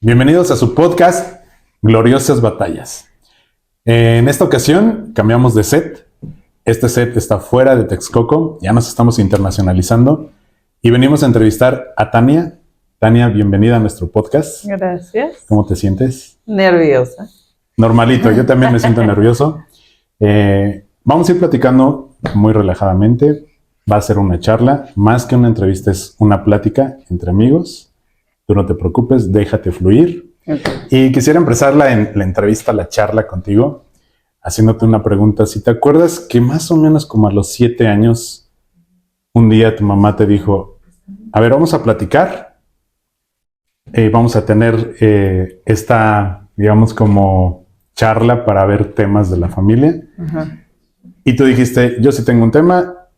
Bienvenidos a su podcast Gloriosas Batallas. En esta ocasión cambiamos de set. Este set está fuera de Texcoco, ya nos estamos internacionalizando y venimos a entrevistar a Tania. Tania, bienvenida a nuestro podcast. Gracias. ¿Cómo te sientes? Nerviosa. Normalito, yo también me siento nervioso. Vamos a ir platicando muy relajadamente. Va a ser una charla, más que una entrevista, es una plática entre amigos. Tú no te preocupes, déjate fluir. Okay. Y quisiera empezar la entrevista, la charla contigo, haciéndote una pregunta. Si te acuerdas que más o menos como a los 7 años, un día tu mamá te dijo, a ver, vamos a platicar, vamos a tener esta, digamos, como charla para ver temas de la familia. Uh-huh. Y tú dijiste, yo sí tengo un tema.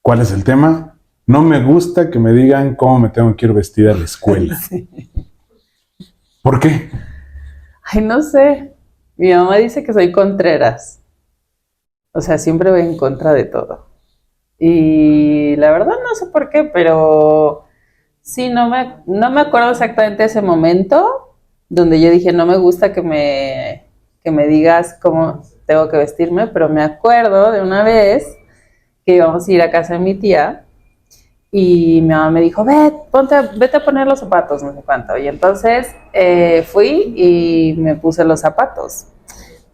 ¿Cuál es el tema? No me gusta que me digan cómo me tengo que ir vestida a la escuela. Sí. ¿Por qué? Ay, no sé. Mi mamá dice que soy contreras. O sea, siempre voy en contra de todo. Y la verdad no sé por qué, pero sí, no me acuerdo exactamente de ese momento donde yo dije, no me gusta que me digas cómo tengo que vestirme, pero me acuerdo de una vez que íbamos a ir a casa de mi tía y mi mamá me dijo, vete a poner los zapatos, no sé cuánto. Y entonces fui y me puse los zapatos.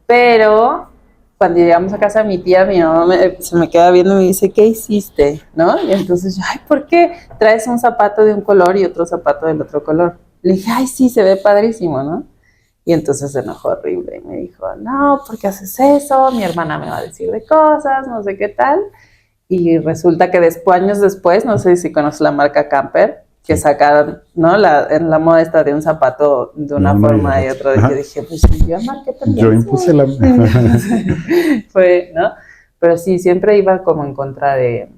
Pero cuando llegamos a casa de mi tía, mi mamá se me queda viendo y me dice, ¿qué hiciste? ¿No? Y entonces yo, ¿por qué traes un zapato de un color y otro zapato del otro color? Le dije, sí, se ve padrísimo, ¿no? Y entonces se enojó horrible y me dijo, no, ¿por qué haces eso? Mi hermana me va a decir de cosas, no sé qué tal. Y resulta que años después, no sé si conoces la marca Camper, que sacaron, ¿no? En la moda esta de un zapato de una forma y otra. Y yo dije, pues yo marqué también. Yo impuse la... Fue, ¿no? Pero sí, siempre iba como en contra de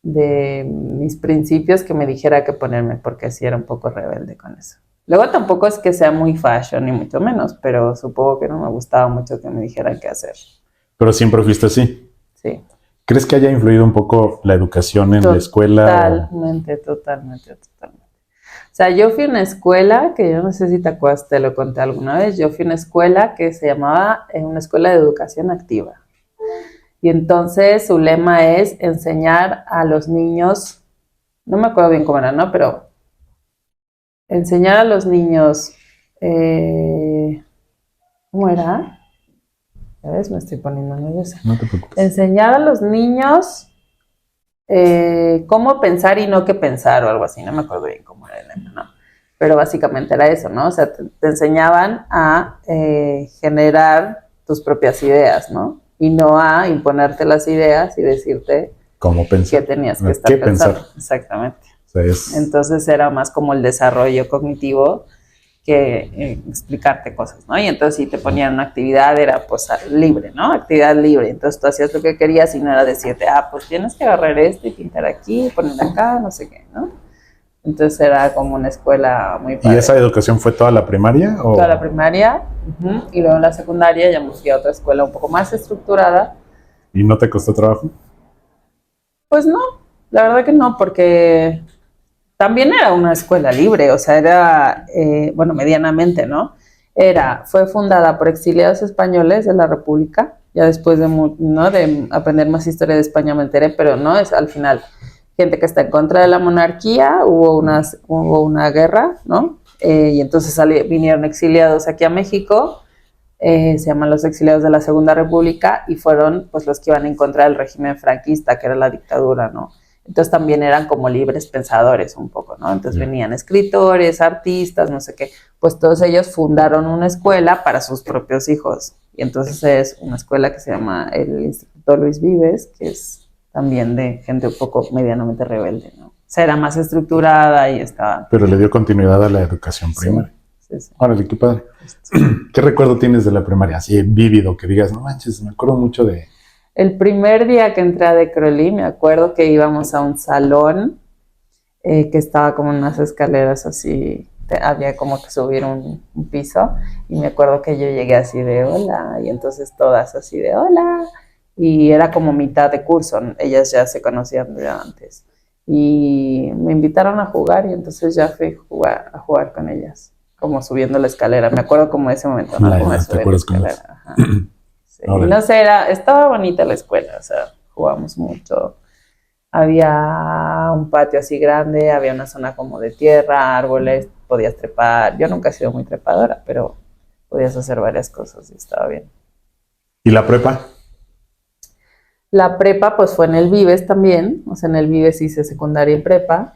mis principios que me dijera qué ponerme, porque sí era un poco rebelde con eso. Luego tampoco es que sea muy fashion, ni mucho menos, pero supongo que no me gustaba mucho que me dijeran qué hacer. Pero siempre fuiste así. Sí. ¿Crees que haya influido un poco la educación en la escuela? Totalmente. O sea, yo fui a una escuela, que yo no sé si te acuerdas, te lo conté alguna vez, yo fui a una escuela que se llamaba una escuela de educación activa. Y entonces su lema es enseñar a los niños, no me acuerdo bien cómo era, ¿no? Pero enseñar a los niños, ¿cómo era? ¿Sabes? Me estoy poniendo nerviosa. No te preocupes. Enseñar a los niños cómo pensar y no qué pensar o algo así, no me acuerdo bien cómo era el lema, ¿no? Pero básicamente era eso, ¿no? O sea, te enseñaban a generar tus propias ideas, ¿no? Y no a imponerte las ideas y decirte ¿Cómo pensar? qué tenías que estar pensando. Pensar? Exactamente. O sea, Entonces era más como el desarrollo cognitivo que explicarte cosas, ¿no? Y entonces si te ponían una actividad era pues libre, ¿no? Actividad libre. Entonces tú hacías lo que querías y no era decirte, pues tienes que agarrar esto y pintar aquí, poner acá, no sé qué, ¿no? Entonces era como una escuela muy padre. ¿Y esa educación fue toda la primaria? ¿O? Toda la primaria, y luego en la secundaria ya me fui a otra escuela un poco más estructurada. ¿Y no te costó trabajo? Pues no, la verdad que no, porque también era una escuela libre, o sea, era, bueno, medianamente, ¿no? Fue fundada por exiliados españoles de la República, ya después ¿no? de aprender más historia de España me enteré, pero no, es al final gente que está en contra de la monarquía, hubo una guerra, ¿no? Y entonces vinieron exiliados aquí a México, se llaman los exiliados de la Segunda República, y fueron pues los que iban en contra del régimen franquista, que era la dictadura, ¿no? Entonces también eran como libres pensadores un poco, ¿no? Entonces venían escritores, artistas, no sé qué. Pues todos ellos fundaron una escuela para sus propios hijos. Y entonces es una escuela que se llama el Instituto Luis Vives, que es también de gente un poco medianamente rebelde, ¿no? O sea, era más estructurada y estaba... Pero le dio continuidad a la educación primaria. Sí. Órale, qué padre. ¿Qué recuerdo tienes de la primaria? Así vívido, que digas, no manches, me acuerdo mucho de... El primer día que entré a De Crolí, me acuerdo que íbamos a un salón que estaba como en unas escaleras así, había como que subir un piso, y me acuerdo que yo llegué así de hola, y entonces todas así de hola, y era como mitad de curso, ellas ya se conocían de antes, y me invitaron a jugar y entonces ya fui a jugar con ellas. como subiendo la escalera. Me acuerdo como de ese momento, ¿no? Como de ¿Te subir la acuerdas cómo es? escalera. Ajá. Sí. Y no sé, estaba bonita la escuela, o sea, jugamos mucho. Había un patio así grande, había una zona como de tierra, árboles, podías trepar. Yo nunca he sido muy trepadora, pero podías hacer varias cosas y estaba bien. ¿Y la prepa? La prepa pues fue en el Vives también, o sea, en el Vives hice secundaria y prepa,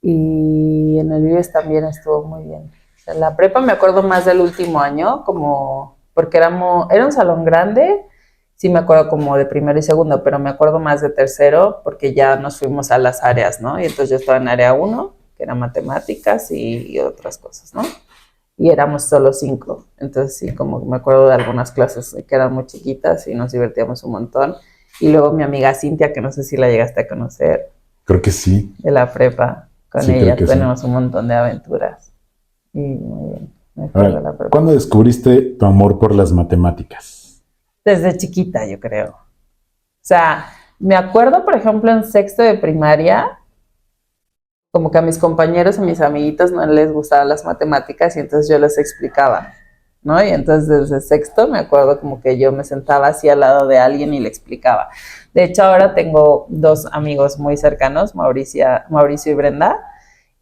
y en el Vives también estuvo muy bien. O sea, en la prepa me acuerdo más del último año, como porque era un salón grande, sí me acuerdo como de primero y segundo, pero me acuerdo más de tercero porque ya nos fuimos a las áreas, ¿no? Y entonces yo estaba en área 1, que era matemáticas y otras cosas, ¿no? Y éramos solo 5, entonces sí, como me acuerdo de algunas clases que eran muy chiquitas y nos divertíamos un montón. Y luego mi amiga Cintia, que no sé si la llegaste a conocer, Creo que sí. de la prepa, con Sí, ella creo que sí. tenemos un montón de aventuras. Y muy bien, me acuerdo de Ahora, la prepa. ¿cuándo descubriste tu amor por las matemáticas? Desde chiquita, yo creo. O sea, me acuerdo, por ejemplo, en sexto de primaria, como que a mis compañeros, a mis amiguitos no les gustaban las matemáticas y entonces yo les explicaba, ¿no? Y entonces desde sexto me acuerdo como que yo me sentaba así al lado de alguien y le explicaba. De hecho, ahora tengo 2 amigos muy cercanos, Mauricio y Brenda,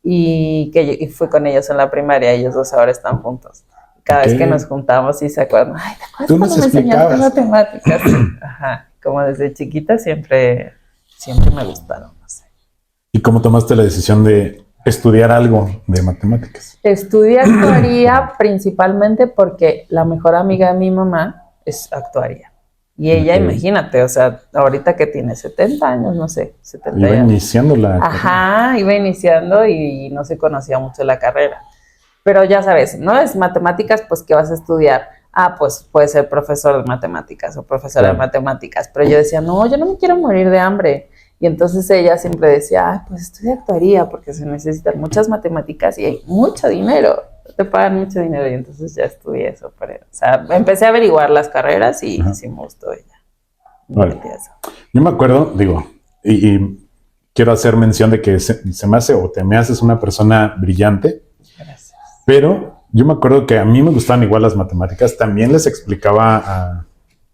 y fui con ellos en la primaria, ellos 2 ahora están juntos. Cada vez que nos ¿Qué? juntamos sí se acuerdan, ay, ¿te acuerdas Tú cuando nos me enseñaste explicabas. matemáticas? Sí, ajá, como desde chiquita siempre me gustaron, no sé. ¿Y cómo tomaste la decisión de estudiar algo de matemáticas? Estudié actuaría principalmente porque la mejor amiga de mi mamá es actuaria. Y ella, Ok. imagínate, o sea, ahorita que tiene 70 años, no sé, 70 Iba años. iniciando la carrera. Ajá, iba iniciando y no se conocía mucho la carrera. Pero ya sabes, ¿no? Es matemáticas, pues, ¿qué vas a estudiar? Ah, pues puede ser profesor de matemáticas o profesora de Claro. matemáticas. Pero yo decía, no, yo no me quiero morir de hambre. Y entonces ella siempre decía, ah, pues estudia actuaría porque se necesitan muchas matemáticas y hay mucho dinero. Te pagan mucho dinero y entonces ya estudié eso. Pero, o sea, empecé a averiguar las carreras y Ajá. sí me gustó ella. Vale. Yo me acuerdo, digo, y quiero hacer mención de que se me hace o te me haces una persona brillante, Gracias. pero yo me acuerdo que a mí me gustaban igual las matemáticas, también les explicaba a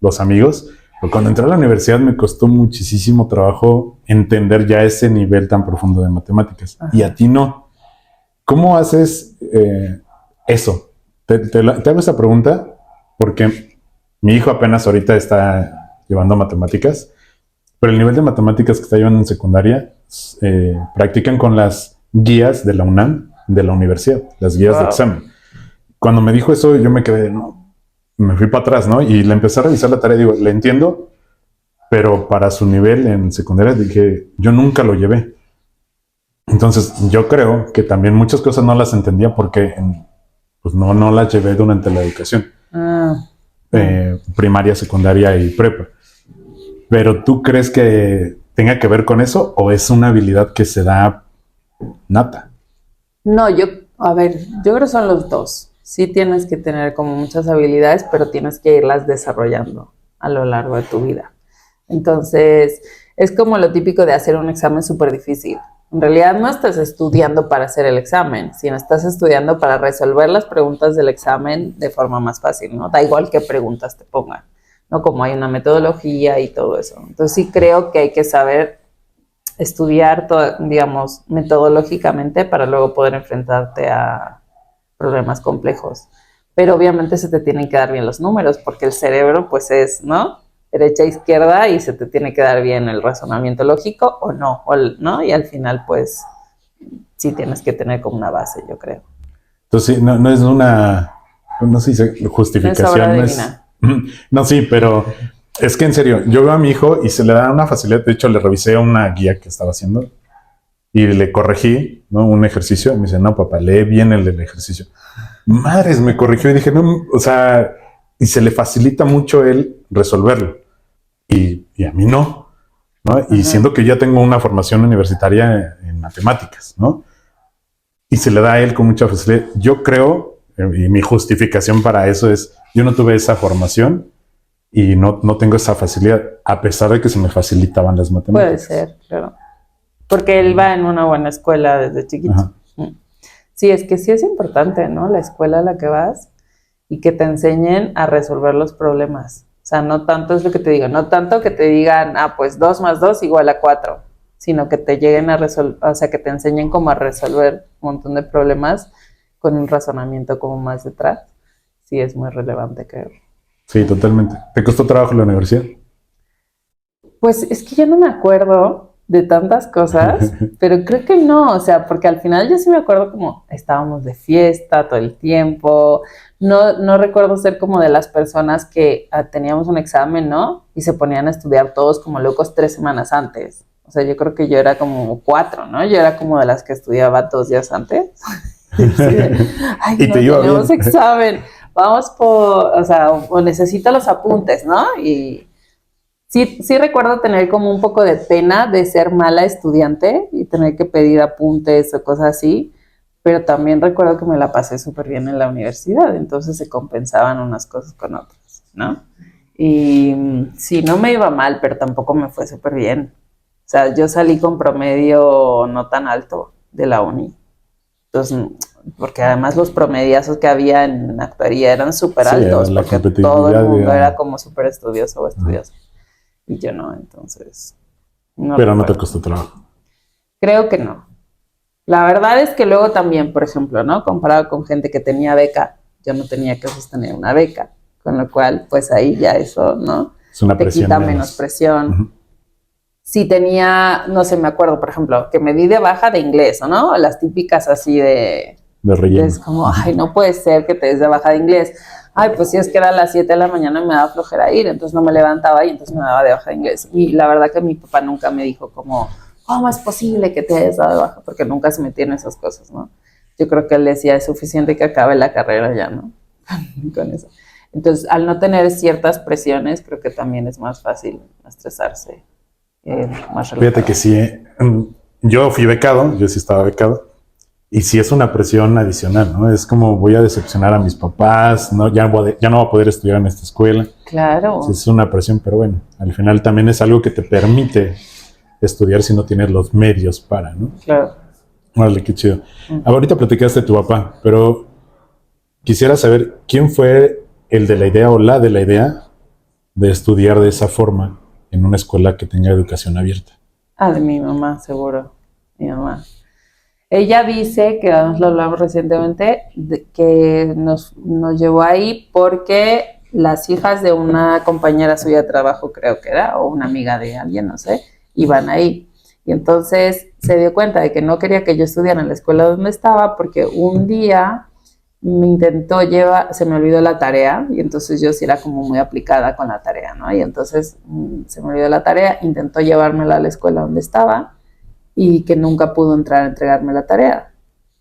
los amigos, pero cuando entré a la universidad me costó muchísimo trabajo entender ya ese nivel tan profundo de matemáticas. Ajá. Y a ti no. ¿Cómo haces eso? Te hago esta pregunta porque mi hijo apenas ahorita está llevando matemáticas, pero el nivel de matemáticas que está llevando en secundaria practican con las guías de la UNAM, de la universidad, las guías de examen. Cuando me dijo eso, yo me quedé, no, me fui para atrás, ¿no? Y le empecé a revisar la tarea, digo, le entiendo, pero para su nivel en secundaria dije, yo nunca lo llevé. Entonces, yo creo que también muchas cosas no las entendía porque pues no las llevé durante la educación. Primaria, secundaria y prepa. Pero ¿tú crees que tenga que ver con eso o es una habilidad que se da nata? No, a ver, yo creo que son los dos. Sí tienes que tener como muchas habilidades, pero tienes que irlas desarrollando a lo largo de tu vida. Entonces, es como lo típico de hacer un examen súper difícil. En realidad no estás estudiando para hacer el examen, sino estás estudiando para resolver las preguntas del examen de forma más fácil, ¿no? Da igual qué preguntas te pongan, ¿no? Como hay una metodología y todo eso. Entonces sí creo que hay que saber estudiar, digamos, metodológicamente para luego poder enfrentarte a problemas complejos. Pero obviamente se te tienen que dar bien los números, porque el cerebro, pues es, ¿no? Derecha, izquierda, y se te tiene que dar bien el razonamiento lógico o no, ¿no? Y al final, pues, sí tienes que tener como una base, yo creo. Entonces, no es una, no sé si justificación, no es. No, sí, pero es que en serio, yo veo a mi hijo y se le da una facilidad. De hecho, le revisé una guía que estaba haciendo y le corregí, ¿no? Un ejercicio. Y me dice, no, papá, lee bien el del ejercicio. Madres, me corrigió y dije, no, o sea, y se le facilita mucho el resolverlo. Y a mí no, ¿no? Y siendo que ya tengo una formación universitaria en matemáticas, ¿no? Y se le da a él con mucha facilidad. Yo creo, y mi justificación para eso es, yo no tuve esa formación y no tengo esa facilidad, a pesar de que se me facilitaban las matemáticas. Puede ser, claro. Porque él va en una buena escuela desde chiquito. Ajá. Sí, es que sí es importante, ¿no? La escuela a la que vas y que te enseñen a resolver los problemas. O sea, no tanto es lo que te digo, no tanto que te digan, pues 2 más 2 igual a 4, sino que te lleguen a resolver, o sea, que te enseñen cómo a resolver un montón de problemas con un razonamiento como más detrás. Sí, es muy relevante, creo. Sí, totalmente. ¿Te costó trabajo la universidad? Pues es que yo no me acuerdo de tantas cosas, pero creo que no, o sea, porque al final yo sí me acuerdo como estábamos de fiesta todo el tiempo, no recuerdo ser como de las personas que teníamos un examen, ¿no? Y se ponían a estudiar todos como locos 3 semanas antes. O sea, yo creo que yo era como 4, ¿no? Yo era como de las que estudiaba 2 días antes. Sí, ay, Y no, te iba tenemos bien. examen, vamos por, o sea, o necesito los apuntes, ¿no? Y sí recuerdo tener como un poco de pena de ser mala estudiante y tener que pedir apuntes o cosas así, pero también recuerdo que me la pasé súper bien en la universidad, entonces se compensaban unas cosas con otras, ¿no? Y sí, no me iba mal, pero tampoco me fue súper bien. O sea, yo salí con promedio no tan alto de la uni. Entonces, porque además los promediazos que había en actuaría eran súper Sí, altos, la porque todo el competitividad mundo era era... como súper estudioso o estudioso. Y yo no, entonces, no Pero no te recuerdo. costó trabajo. Creo que no. La verdad es que luego también, por ejemplo, ¿no? Comparado con gente que tenía beca, yo no tenía que sostener una beca, con lo cual, pues ahí ya eso, ¿no? Es una Te presión quita menos menos. presión. Ujú. Si tenía, no sé, me acuerdo, por ejemplo, que me di de baja de inglés, ¿no? Las típicas así De es relleno. como, ay, no puede ser que te des de baja de inglés. Ay, pues sí, es que era a las 7 de la mañana y me daba flojera ir, entonces no me levantaba y entonces me daba de baja de inglés. Y la verdad que mi papá nunca me dijo como, ¿cómo es posible que te hayas dado de baja? Porque nunca se metía en esas cosas, ¿no? Yo creo que él decía, es suficiente que acabe la carrera ya, ¿no? Con eso. Entonces, al no tener ciertas presiones, creo que también es más fácil estresarse, más Fíjate que relajado. sí, yo fui becado, yo sí estaba becado, y sí es una presión adicional, ¿no? Es como voy a decepcionar a mis papás, ¿no? Ya no voy a poder estudiar en esta escuela. Sí, Claro, es una presión, pero bueno, al final también es algo que te permite estudiar si no tienes los medios para, ¿no? claro. Órale, qué chido. Mm. Ahorita platicaste de tu papá, pero quisiera saber quién fue el de la idea o la de la idea de estudiar de esa forma en una escuela que tenga educación abierta. De mi mamá, seguro. Mi mamá. Ella dice, que lo hablamos recientemente, que nos llevó ahí porque las hijas de una compañera suya de trabajo, creo que era, o una amiga de alguien, no sé, iban ahí. Y entonces se dio cuenta de que no quería que yo estudiara en la escuela donde estaba porque un día me intentó llevar, se me olvidó la tarea y entonces yo sí era como muy aplicada con la tarea, ¿no? Y entonces se me olvidó la tarea, intentó llevármela a la escuela donde estaba y que nunca pudo entrar a entregarme la tarea.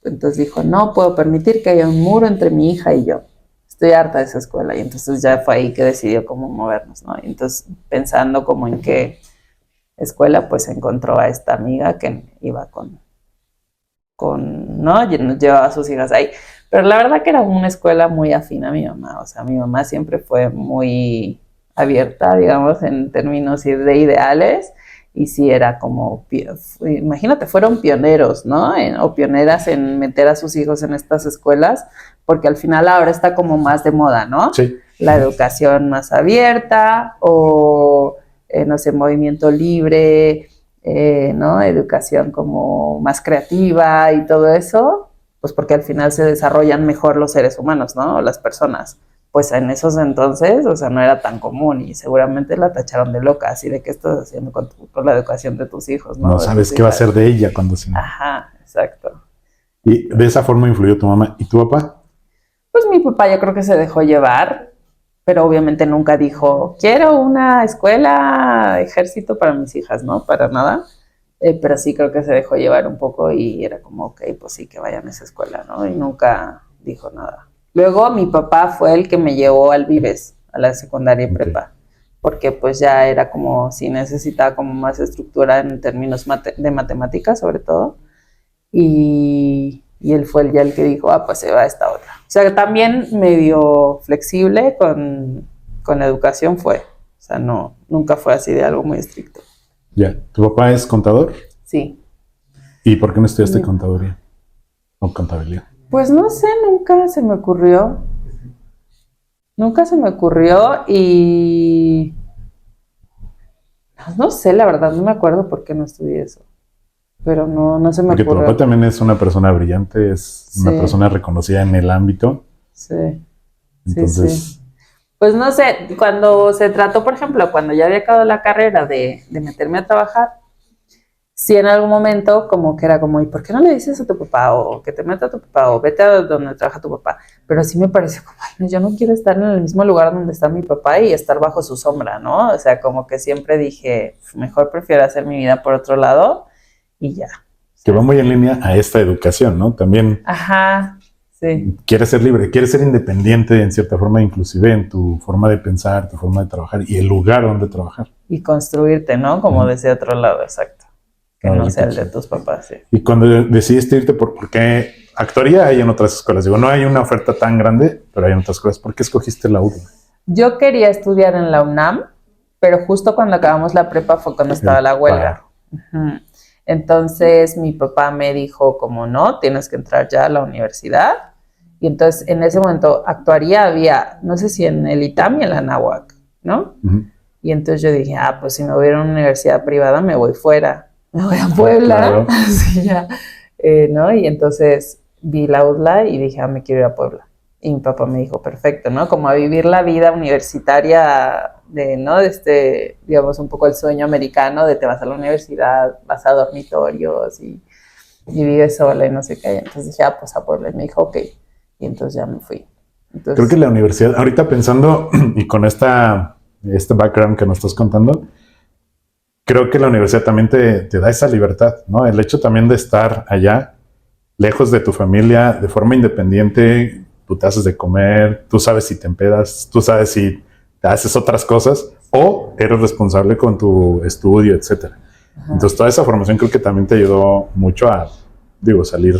Entonces dijo, no puedo permitir que haya un muro entre mi hija y yo. Estoy harta de esa escuela. Y entonces ya fue ahí que decidió cómo movernos, ¿no? Y entonces pensando como en qué escuela, pues encontró a esta amiga que iba ¿no? Llevaba a sus hijas ahí. Pero la verdad que era una escuela muy afín a mi mamá. O sea, mi mamá siempre fue muy abierta, digamos, en términos de ideales. Y sí era como, imagínate, fueron pioneros, ¿no? O pioneras en meter a sus hijos en estas escuelas, porque al final ahora está como más de moda, ¿no? Sí. La educación más abierta o, no sé, movimiento libre, ¿no? Educación como más creativa y todo eso, pues porque al final se desarrollan mejor los seres humanos, ¿no? Las personas. Pues en esos entonces, o sea, no era tan común y seguramente la tacharon de loca, así de qué estás haciendo con la educación de tus hijos, No ¿no? De sabes tus qué va a ser hijas. de ella cuando se... Ajá, exacto. Y de esa forma influyó tu mamá. ¿Y tu papá? Pues mi papá yo creo que se dejó llevar, pero obviamente nunca dijo, quiero una escuela, ejército para mis hijas, ¿no? Para nada. Pero sí creo que se dejó llevar un poco y era como, ok, pues sí, que vayan a esa escuela, ¿no? Y nunca dijo nada. Luego mi papá fue el que me llevó al Vives, a la secundaria y Ok. prepa, porque pues ya era como, si necesitaba como más estructura en términos de matemáticas sobre todo, y él fue ya el que dijo, pues se va a esta otra. O sea, también medio flexible con la educación fue, o sea, no, nunca fue así de algo muy estricto. Ya. ¿Tu papá es contador? Sí. ¿Y por qué no estudiaste contaduría? o contabilidad? Pues no sé, nunca se me ocurrió. Nunca se me ocurrió y no sé, la verdad, no me acuerdo por qué no estudié eso. Pero no se me Porque tu papá ocurrió. también es una persona brillante, es una Sí, persona reconocida en el ámbito. sí, sí, sí. Entonces, Pues no sé, cuando se trató, por ejemplo, cuando ya había acabado la carrera de meterme a trabajar, sí en algún momento como que era como, ¿y por qué no le dices a tu papá? O que te meta a tu papá, o vete a donde trabaja tu papá. Pero sí me pareció como, ay, no, yo no quiero estar en el mismo lugar donde está mi papá y estar bajo su sombra, ¿no? O sea, como que siempre dije, mejor prefiero hacer mi vida por otro lado y ya. O que va sea, muy en línea a esta educación, ¿no? También ajá, sí. quieres ser libre, quieres ser independiente en cierta forma, inclusive en tu forma de pensar, tu forma de trabajar y el lugar donde trabajar. Y construirte, ¿no? Como desde otro lado, exacto. Que no Órale, sea qué el de chido. tus papás, sí. Y cuando decidiste irte, porque actuaría hay en otras escuelas, digo, no hay una oferta tan grande, pero hay en otras escuelas. ¿Por qué escogiste la UDLA? Yo quería estudiar en la UNAM, pero justo cuando acabamos la prepa fue cuando estaba El la huelga. paro. Ujú. Entonces mi papá me dijo como no, tienes que entrar ya a la universidad. Y entonces en ese momento actuaría, había, no sé si en el ITAM y en la NAWAC, ¿no? Ujú. Y entonces yo dije, ah, pues si me voy a ir a una universidad privada, me voy fuera. Me voy a Puebla, Claro. así ya, ¿no? Y entonces vi la UDLA y dije, ah, me quiero ir a Puebla. Y mi papá me dijo, perfecto, ¿no? Como a vivir la vida universitaria de, ¿no? De este, digamos, un poco el sueño americano de te vas a la universidad, vas a dormitorios y vives sola y no sé qué. Entonces dije, ah, pues a Puebla. Y me dijo, ok. Y entonces ya me fui. Creo que Entonces, la universidad, ahorita pensando y con este background que nos estás contando, creo que la universidad también te da esa libertad, ¿no? El hecho también de estar allá, lejos de tu familia, de forma independiente, tú te haces de comer, tú sabes si te empedas, tú sabes si te haces otras cosas o eres responsable con tu estudio, etcétera. ajá. Entonces toda esa formación creo que también te ayudó mucho a, digo, salir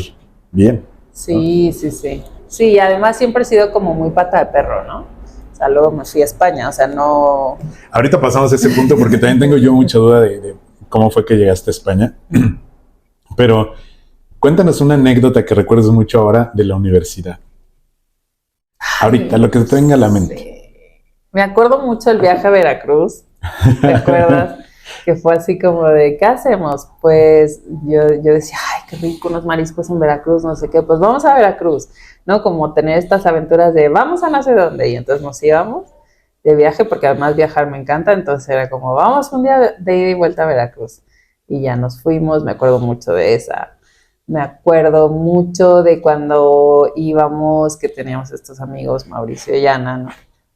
bien, ¿no? Sí, sí, sí. Sí, además siempre he sido como muy pata de perro, ¿no? O sea, luego me fui a España, o sea, no... Ahorita pasamos a ese punto porque también tengo yo mucha duda de cómo fue que llegaste a España. Pero cuéntanos una anécdota que recuerdes mucho ahora de la universidad. Ahorita, Ay, lo que no te venga a la mente. sé. Me acuerdo mucho el viaje a Veracruz, ¿te acuerdas? Que fue así como de, ¿qué hacemos? Pues yo decía, ay, qué rico unos mariscos en Veracruz, no sé qué, pues vamos a Veracruz, ¿no? Como tener estas aventuras de, vamos a no sé dónde, y entonces nos íbamos de viaje, porque además viajar me encanta, entonces era como, vamos un día de ida y vuelta a Veracruz. Y ya nos fuimos, me acuerdo mucho de esa. Me acuerdo mucho de cuando íbamos, que teníamos estos amigos, Mauricio y Ana, ¿no?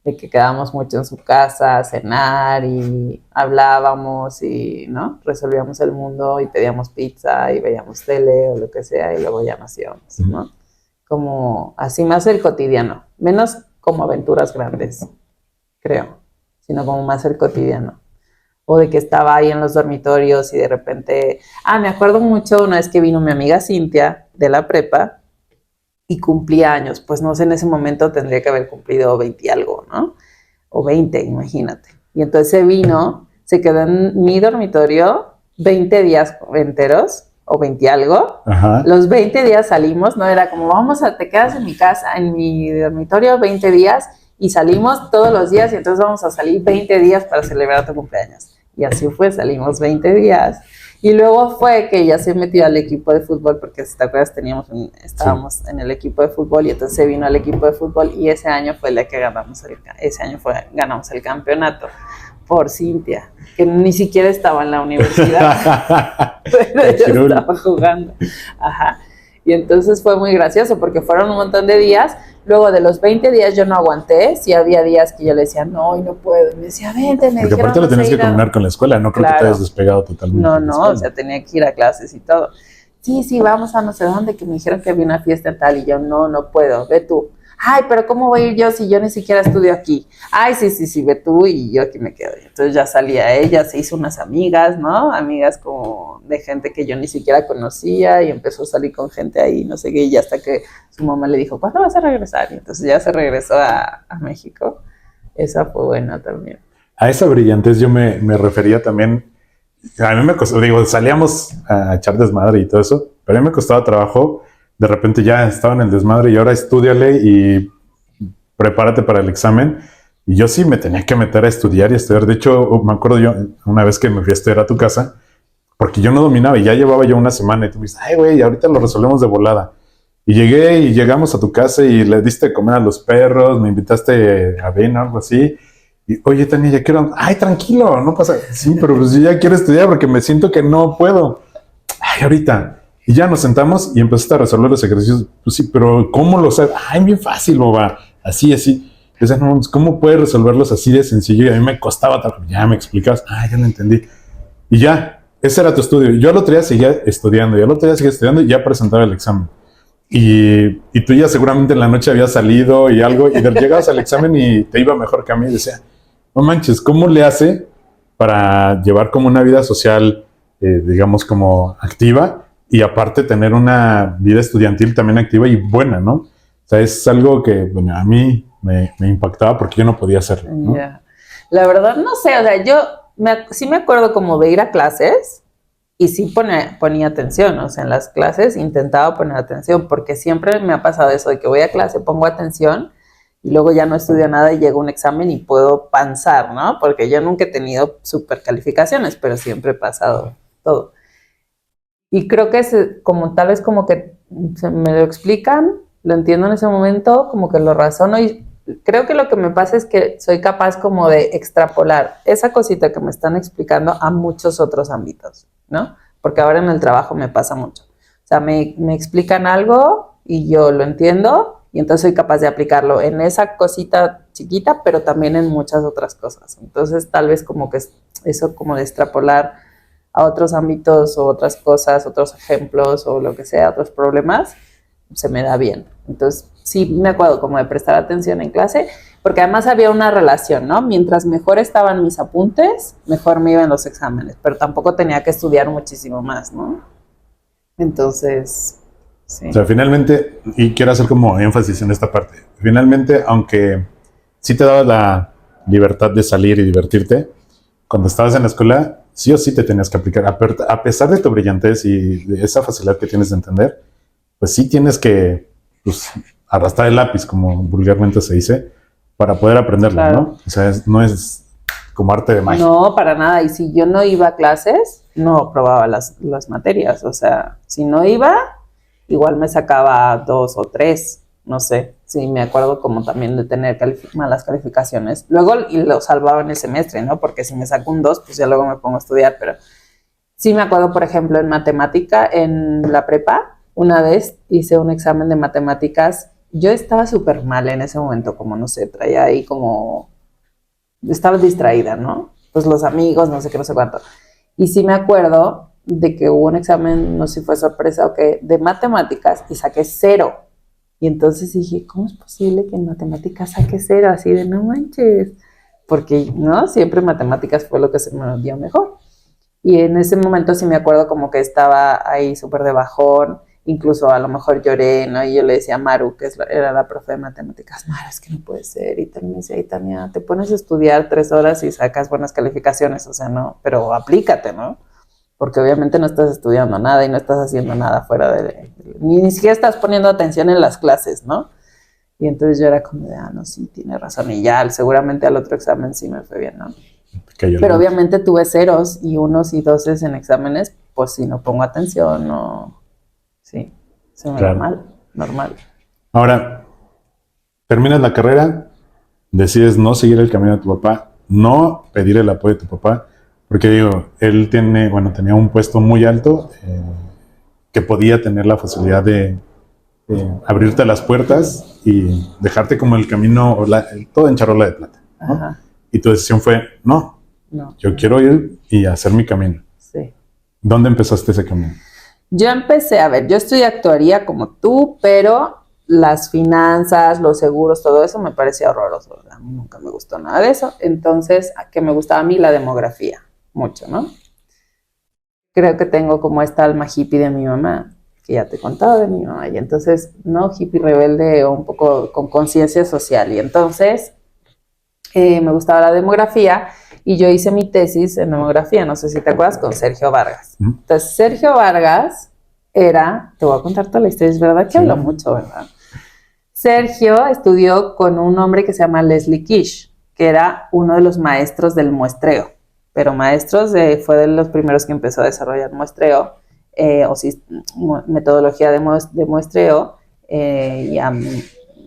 De que quedábamos mucho en su casa a cenar y hablábamos y, ¿no? Resolvíamos el mundo y pedíamos pizza y veíamos tele o lo que sea y luego ya nos íbamos, ¿no? Como así más el cotidiano, menos como aventuras grandes, creo, sino como más el cotidiano. O de que estaba ahí en los dormitorios y de repente, me acuerdo mucho una vez que vino mi amiga Cintia de la prepa y cumplía años, pues no sé, en ese momento tendría que haber cumplido 20 y algo, ¿no? O 20, imagínate. Y entonces se vino, se quedó en mi dormitorio 20 días enteros o 20 y algo. Ajá. Los 20 días salimos, ¿no? Era como, te quedas en mi casa, en mi dormitorio 20 días y salimos todos los días y entonces vamos a salir 20 días para celebrar tu cumpleaños. Y así fue, salimos 20 días. Y luego fue que ya se metió al equipo de fútbol, porque si te acuerdas, estábamos sí, en el equipo de fútbol y entonces se vino al equipo de fútbol y ese año fue el que ganamos ganamos el campeonato por Cintia, que ni siquiera estaba en la universidad, pero ella estaba jugando. Ajá. Y entonces fue muy gracioso porque fueron un montón de días. Luego de los 20 días yo no aguanté. Sí había días que yo le decía, no, y no puedo. Y me decía, vente, me porque dijeron. Aparte lo tenías que combinar con la escuela. No creo que te hayas despegado totalmente. No, o sea, tenía que ir a clases y todo. Sí, vamos a no sé dónde, que me dijeron que había una fiesta tal. Y yo, no puedo, ve tú. Ay, pero ¿cómo voy a ir yo si yo ni siquiera estudio aquí? Ay, sí, ve tú y yo aquí me quedo. Entonces ya salía ella, se hizo unas amigas, ¿no? Amigas como de gente que yo ni siquiera conocía y empezó a salir con gente ahí, no sé qué, y hasta que su mamá le dijo, ¿cuándo vas a regresar? Y entonces ya se regresó a México. Esa fue buena también. A esa brillantez yo me refería también. A mí me costó, digo, salíamos a echar desmadre y todo eso, pero a mí me costaba trabajo de repente ya estaba en el desmadre y ahora estúdiale y prepárate para el examen. Y yo sí me tenía que meter a estudiar y a estudiar. De hecho, me acuerdo yo una vez que me fui a estudiar a tu casa, porque yo no dominaba y ya llevaba yo una semana y tú me dices, ay, güey, ahorita lo resolvemos de volada. Y llegué y llegamos a tu casa y le diste de comer a los perros, me invitaste a avena o algo así. Y, oye, Tania, ya quiero... Ay, tranquilo, no pasa... Sí, pero pues yo ya quiero estudiar porque me siento que no puedo. Ay, ahorita. Y ya nos sentamos y empezaste a resolver los ejercicios. Pues sí, pero ¿cómo lo sabes? Ay, bien fácil, boba. Así, así. O sea, no, ¿cómo puedes resolverlos así de sencillo? Y a mí me costaba... Ya me explicabas. Ah, ya lo entendí. Y ya, ese era tu estudio. Yo al otro día seguía estudiando y al otro día seguía estudiando y ya presentaba el examen. Y tú ya seguramente en la noche habías salido y algo, y llegabas al examen y te iba mejor que a mí. Y decía, no manches, ¿cómo le hace para llevar como una vida social, digamos, como activa y aparte tener una vida estudiantil también activa y buena, ¿no? O sea, es algo que bueno, a mí me impactaba porque yo no podía hacerlo, ¿no? Yeah. La verdad, no sé, o sea, sí me acuerdo como de ir a clases y sí ponía atención, o sea, en las clases intentaba poner atención porque siempre me ha pasado eso de que voy a clase, pongo atención y luego ya no estudio nada y llega un examen y puedo panzar, ¿no? Porque yo nunca he tenido super calificaciones, pero siempre he pasado todo. Y creo que como tal vez como que me lo explican, lo entiendo en ese momento, como que lo razono y creo que lo que me pasa es que soy capaz como de extrapolar esa cosita que me están explicando a muchos otros ámbitos, ¿no? Porque ahora en el trabajo me pasa mucho. O sea, me explican algo y yo lo entiendo y entonces soy capaz de aplicarlo en esa cosita chiquita, pero también en muchas otras cosas. Entonces, tal vez como que eso como de extrapolar a otros ámbitos o otras cosas, otros ejemplos o lo que sea, otros problemas, se me da bien. Entonces, sí me acuerdo como de prestar atención en clase, porque además había una relación, ¿no? Mientras mejor estaban mis apuntes, mejor me iban los exámenes, pero tampoco tenía que estudiar muchísimo más, ¿no? Entonces, sí. O sea, finalmente, y quiero hacer como énfasis en esta parte, finalmente, aunque sí te daba la libertad de salir y divertirte, cuando estabas en la escuela, sí o sí te tenías que aplicar, a pesar de tu brillantez y de esa facilidad que tienes de entender, pues sí tienes que pues, arrastrar el lápiz, como vulgarmente se dice, para poder aprenderlo, claro. ¿No? O sea, no es como arte de magia. No, para nada. Y si yo no iba a clases, no probaba las materias. O sea, si no iba, igual me sacaba 2 o 3, no sé. Sí, me acuerdo como también de tener malas calificaciones. Luego y lo salvaba en el semestre, ¿no? Porque si me saco un 2, pues ya luego me pongo a estudiar. Pero sí me acuerdo, por ejemplo, en matemática, en la prepa, una vez hice un examen de matemáticas. Yo estaba súper mal en ese momento, como no sé, traía ahí como... Estaba distraída, ¿no? Pues los amigos, no sé qué, no sé cuánto. Y sí me acuerdo de que hubo un examen, no sé si fue sorpresa o qué, de matemáticas y saqué 0. Y entonces dije, ¿cómo es posible que en matemáticas saque 0? Así de, no manches. Porque, ¿no? Siempre matemáticas fue lo que se me dio mejor. Y en ese momento sí me acuerdo como que estaba ahí súper de bajón, incluso a lo mejor lloré, ¿no? Y yo le decía a Maru, que era la profe de matemáticas, Maru, es que no puede ser. Y también me decía, y Tania, te pones a estudiar 3 horas y sacas buenas calificaciones, o sea, no, pero aplícate, ¿no? Porque obviamente no estás estudiando nada y no estás haciendo nada fuera ni siquiera estás poniendo atención en las clases, ¿no? Y entonces yo era como de, no, sí, tiene razón. Y ya, seguramente al otro examen sí me fue bien, ¿no? Pero obviamente tuve 0s y 1s y 2s en exámenes, pues si no pongo atención, no... Sí, se me va mal, normal. Ahora, terminas la carrera, decides no seguir el camino de tu papá, no pedir el apoyo de tu papá, porque digo, él tenía un puesto muy alto que podía tener la facilidad de abrirte las puertas y dejarte como el camino, todo en charola de plata, ¿no? Ajá. Y tu decisión fue, no, yo quiero ir y hacer mi camino. Sí. ¿Dónde empezaste ese camino? Yo empecé, yo estudié actuaría como tú, pero las finanzas, los seguros, todo eso me parecía horroroso. A mí nunca me gustó nada de eso. Entonces, que me gustaba a mí la demografía, mucho, ¿no? Creo que tengo como esta alma hippie de mi mamá, que ya te he contado de mi mamá. Y entonces, ¿no? Hippie rebelde o un poco con conciencia social. Y entonces, me gustaba la demografía y yo hice mi tesis en demografía, no sé si te acuerdas, con Sergio Vargas. Entonces, Sergio Vargas te voy a contar toda la historia, es verdad que Sí. hablo mucho, ¿verdad? Sergio estudió con un hombre que se llama Leslie Kish, que era uno de los maestros del muestreo, pero fue de los primeros que empezó a desarrollar muestreo, metodología de muestreo,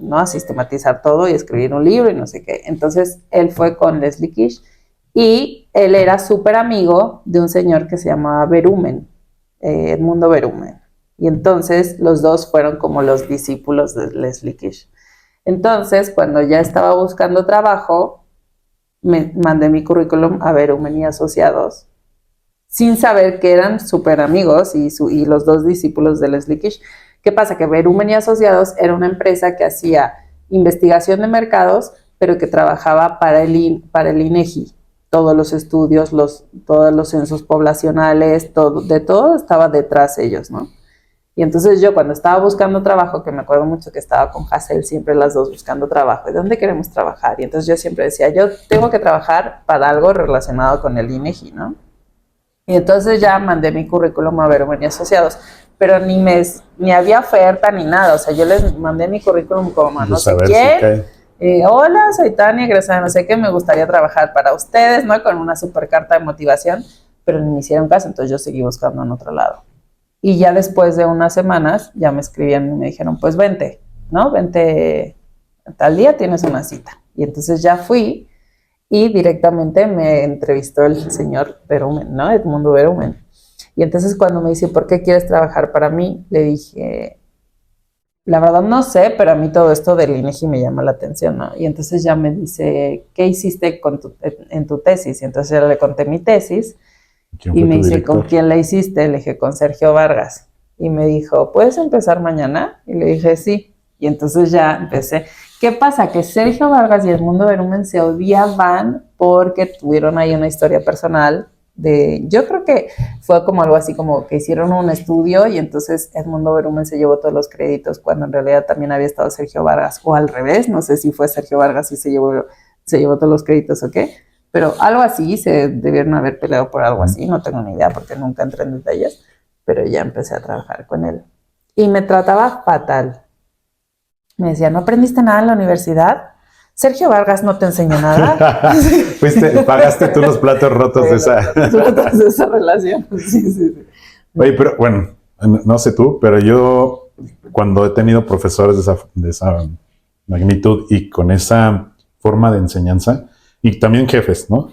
¿no? A sistematizar todo y escribir un libro y no sé qué. Entonces, él fue con Leslie Kish y él era súper amigo de un señor que se llamaba Berumen, Edmundo Berumen. Y entonces los dos fueron como los discípulos de Leslie Kish. Entonces, cuando ya estaba buscando trabajo, me mandé mi currículum a Berumen y Asociados, sin saber que eran súper amigos y los dos discípulos de Leslie Kish. ¿Qué pasa? Que Berumen y Asociados era una empresa que hacía investigación de mercados, pero que trabajaba para el INEGI. Todos los estudios, todos los censos poblacionales, de todo estaba detrás de ellos, ¿no? Y entonces yo cuando estaba buscando trabajo, que me acuerdo mucho que estaba con Hassel, siempre las dos buscando trabajo, ¿de dónde queremos trabajar? Y entonces yo siempre decía, yo tengo que trabajar para algo relacionado con el INEGI, ¿no? Y entonces ya mandé mi currículum a Berumen y Asociados, pero ni había oferta ni nada, o sea, yo les mandé mi currículum como a no sé quién. Hola, soy Tania, egresada de no sé qué, me gustaría trabajar para ustedes, ¿no? Con una super carta de motivación, pero ni me hicieron caso, entonces yo seguí buscando en otro lado. Y ya después de unas semanas, ya me escribían y me dijeron, pues vente, ¿no? Vente, tal día tienes una cita. Y entonces ya fui y directamente me entrevistó el señor Berumen, ¿no? Edmundo Berumen. Y entonces cuando me dice, ¿por qué quieres trabajar para mí? Le dije, la verdad no sé, pero a mí todo esto del INEGI me llama la atención, ¿no? Y entonces ya me dice, ¿qué hiciste en tu tesis? Y entonces ya le conté mi tesis. Y me dice, ¿con quién la hiciste? Le dije, con Sergio Vargas. Y me dijo, ¿puedes empezar mañana? Y le dije, sí. Y entonces ya empecé. ¿Qué pasa? Que Sergio Vargas y Edmundo Berumen se odiaban porque tuvieron ahí una historia personal yo creo que fue como algo así como que hicieron un estudio y entonces Edmundo Berumen se llevó todos los créditos cuando en realidad también había estado Sergio Vargas, o al revés, no sé si fue Sergio Vargas y se llevó todos los créditos o qué. Pero algo así, se debieron haber peleado por algo así, no tengo ni idea porque nunca entré en detalles, pero ya empecé a trabajar con él. Y me trataba fatal. Me decía, ¿no aprendiste nada en la universidad? Sergio Vargas no te enseñó nada. Pagaste tú los platos rotos de esa relación. Sí. Oye, pero bueno, no sé tú, pero yo cuando he tenido profesores de esa magnitud y con esa forma de enseñanza, y también jefes, ¿no?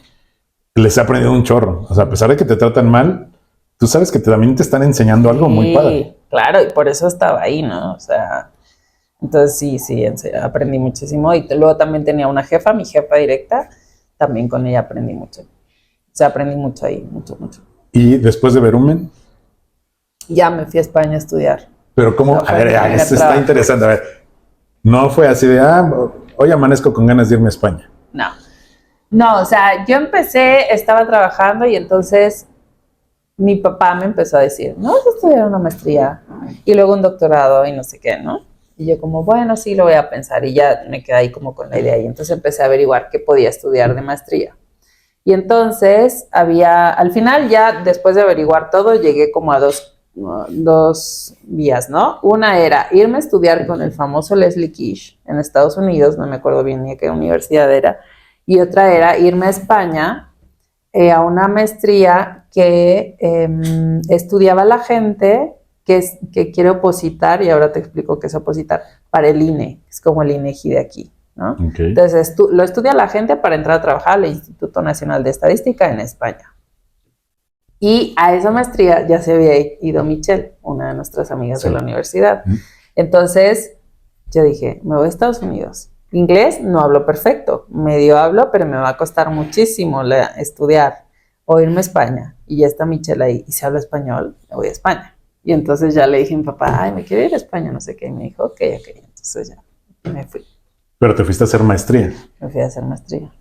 Les he aprendido un chorro. O sea, a pesar de que te tratan mal, tú sabes que también te están enseñando algo muy padre. Claro, y por eso estaba ahí, ¿no? O sea, entonces sí, aprendí muchísimo. Y luego también tenía una jefa, mi jefa directa, también con ella aprendí mucho. O sea, aprendí mucho ahí, mucho. ¿Y después de Berumen? Ya me fui a España a estudiar. Pero ¿cómo? A ver, esto está interesante. A ver, no fue así de, hoy amanezco con ganas de irme a España. No, o sea, yo estaba trabajando y entonces mi papá me empezó a decir, no, vas a estudiar una maestría y luego un doctorado y no sé qué, ¿no? Y yo como, bueno, sí, lo voy a pensar. Y ya me quedé ahí como con la idea. Y entonces empecé a averiguar qué podía estudiar de maestría. Y entonces al final ya después de averiguar todo, llegué como a dos vías, ¿no? Una era irme a estudiar con el famoso Leslie Kish en Estados Unidos, no me acuerdo bien ni a qué universidad era, y otra era irme a España a una maestría que estudiaba la gente que quiere opositar, y ahora te explico qué es opositar, para el INE, es como el INEGI de aquí, ¿no? Okay. Entonces lo estudia la gente para entrar a trabajar al Instituto Nacional de Estadística en España. Y a esa maestría ya se había ido Michelle, una de nuestras amigas de la universidad. Entonces yo dije, me voy a Estados Unidos. Inglés no hablo perfecto, medio hablo, pero me va a costar muchísimo estudiar o irme a España. Y ya está Michelle ahí, y si hablo español, me voy a España. Y entonces ya le dije a mi papá, me quiero ir a España, no sé qué. Y me dijo, ok. Entonces ya me fui. Pero te fuiste a hacer maestría. Me fui a hacer maestría.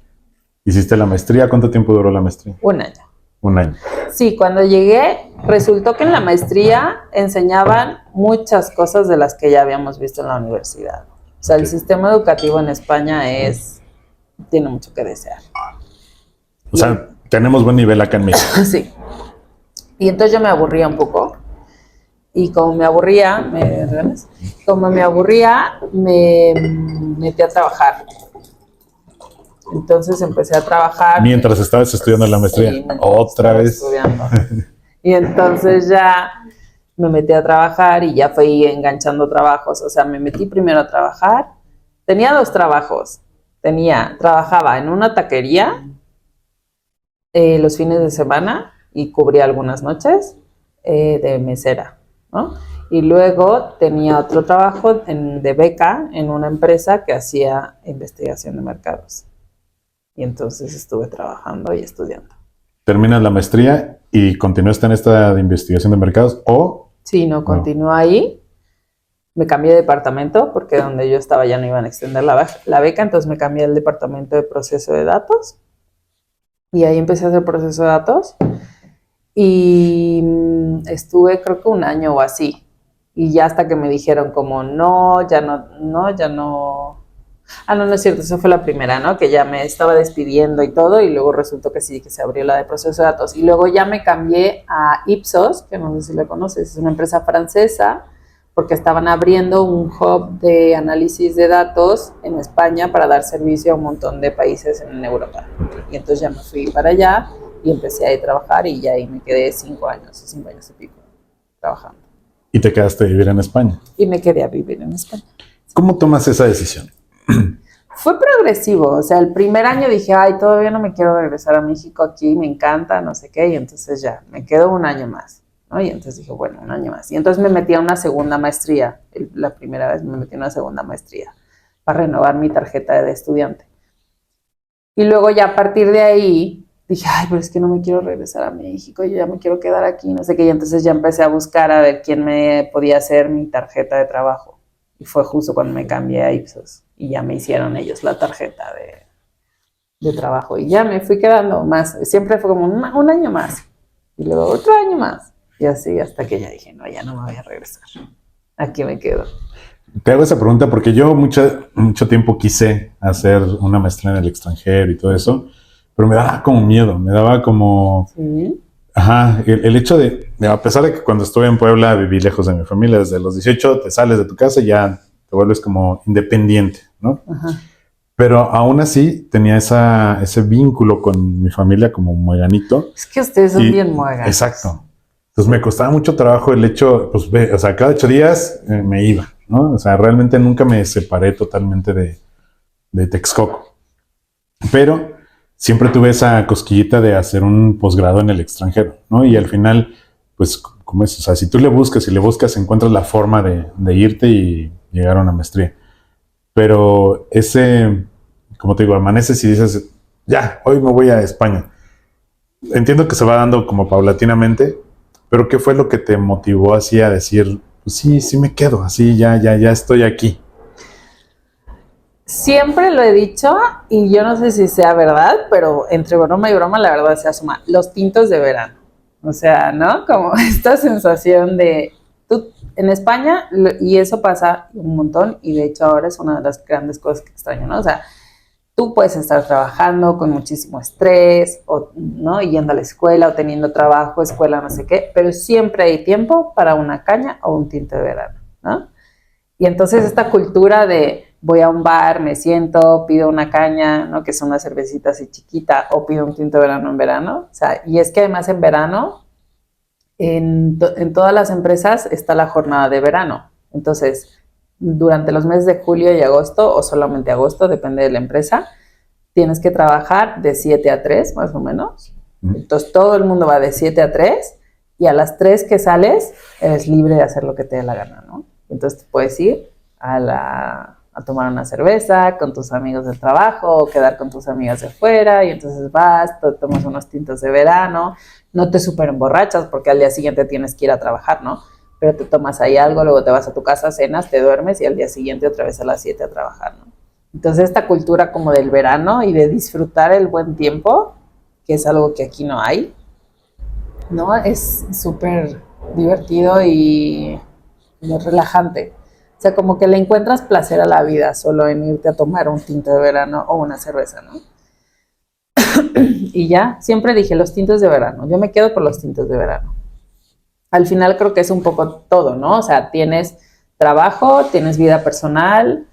¿Hiciste la maestría? ¿Cuánto tiempo duró la maestría? 1 año. 1 año. Sí, cuando llegué, resultó que en la maestría enseñaban muchas cosas de las que ya habíamos visto en la universidad. O sea, el sistema educativo en España tiene mucho que desear. O sea, tenemos buen nivel acá en México. Sí. Y entonces yo me aburría un poco. y como me aburría, me metí a trabajar. Entonces empecé a trabajar. Mientras estabas estudiando la maestría. Sí, Otra vez. Estudiando. Y entonces ya me metí a trabajar y ya fui enganchando trabajos. O sea, me metí primero a trabajar. Tenía 2 trabajos. Trabajaba en una taquería los fines de semana y cubría algunas noches de mesera, ¿no? Y luego tenía otro trabajo de beca en una empresa que hacía investigación de mercados. Y entonces estuve trabajando y estudiando. ¿Terminas la maestría y continúas en esta de investigación de mercados o...? Sí, no, continúo ahí. Me cambié de departamento porque donde yo estaba ya no iban a extender la beca, entonces me cambié al departamento de proceso de datos. Y ahí empecé a hacer proceso de datos. Y estuve creo que un año o así. Y ya hasta que me dijeron como, ya no. Ah, no es cierto, esa fue la primera, ¿no? Que ya me estaba despidiendo y todo, y luego resultó que sí, que se abrió la de proceso de datos. Y luego ya me cambié a Ipsos, que no sé si la conoces, es una empresa francesa, porque estaban abriendo un hub de análisis de datos en España para dar servicio a un montón de países en Europa. Y entonces ya me fui para allá y empecé ahí a trabajar y ya ahí me quedé 5 años y pico trabajando. ¿Y te quedaste a vivir en España? Y me quedé a vivir en España. ¿Cómo tomas esa decisión? Fue progresivo, o sea, el primer año dije, ay, todavía no me quiero regresar a México, aquí me encanta, no sé qué, y entonces ya, me quedo un año más, ¿no? Y entonces dije, bueno, un año más. Y entonces me metí a una segunda maestría, la primera vez me metí a una segunda maestría para renovar mi tarjeta de estudiante. Y luego ya a partir de ahí dije, ay, pero es que no me quiero regresar a México, yo ya me quiero quedar aquí, no sé qué, y entonces ya empecé a buscar a ver quién me podía hacer mi tarjeta de trabajo. Y fue justo cuando me cambié a Ipsos y ya me hicieron ellos la tarjeta de trabajo. Y ya me fui quedando más, siempre fue como un año más y luego otro año más. Y así hasta que ya dije, no, ya no me voy a regresar. Aquí me quedo. Te hago esa pregunta porque yo mucho tiempo quise hacer una maestría en el extranjero y todo eso, pero me daba como miedo, me daba como... ¿Sí? Ajá, el hecho a pesar de que cuando estuve en Puebla viví lejos de mi familia, desde los 18 te sales de tu casa y ya te vuelves como independiente, ¿no? Ajá. Pero aún así tenía ese vínculo con mi familia como mueganito. Es que ustedes son bien mueganos. Exacto. Entonces me costaba mucho trabajo el hecho, pues, o sea, cada 8 días me iba, ¿no? O sea, realmente nunca me separé totalmente de Texcoco. Pero siempre tuve esa cosquillita de hacer un posgrado en el extranjero, ¿no? Y al final, pues, como es, o sea, si tú le buscas, encuentras la forma de irte y llegar a una maestría. Pero como te digo, amaneces y dices, ya, hoy me voy a España. Entiendo que se va dando como paulatinamente, pero ¿qué fue lo que te motivó así a decir, pues sí me quedo, así ya estoy aquí? Siempre lo he dicho y yo no sé si sea verdad, pero entre broma y broma la verdad se asoma. Los tintos de verano. O sea, ¿no? Como esta sensación de tú en España, y eso pasa un montón y de hecho ahora es una de las grandes cosas que extraño, ¿no? O sea, tú puedes estar trabajando con muchísimo estrés, o, ¿no? Yendo a la escuela o teniendo trabajo, escuela, no sé qué, pero siempre hay tiempo para una caña o un tinto de verano, ¿no? Y entonces esta cultura de voy a un bar, me siento, pido una caña, ¿no? Que es una cervecita así chiquita, o pido un tinto de verano en verano. O sea, y es que además en verano, en todas las empresas está la jornada de verano. Entonces, durante los meses de julio y agosto, o solamente agosto, depende de la empresa, tienes que trabajar de 7 a 3, más o menos. Entonces, todo el mundo va de 7 a 3, y a las 3 que sales, eres libre de hacer lo que te dé la gana, ¿no? Entonces, te puedes ir a tomar una cerveza con tus amigos del trabajo o quedar con tus amigas de fuera, y entonces vas, te tomas unos tintos de verano, no te súper emborrachas porque al día siguiente tienes que ir a trabajar, ¿no? Pero te tomas ahí algo, luego te vas a tu casa, cenas, te duermes y al día siguiente otra vez a las 7 a trabajar, ¿no? Entonces esta cultura como del verano y de disfrutar el buen tiempo, que es algo que aquí no hay, ¿no? Es súper divertido y muy relajante. O sea, como que le encuentras placer a la vida solo en irte a tomar un tinto de verano o una cerveza, ¿no? Y ya, siempre dije los tintos de verano. Yo me quedo por los tintos de verano. al final creo que es un poco todo, ¿no? O sea, tienes trabajo, tienes vida personal,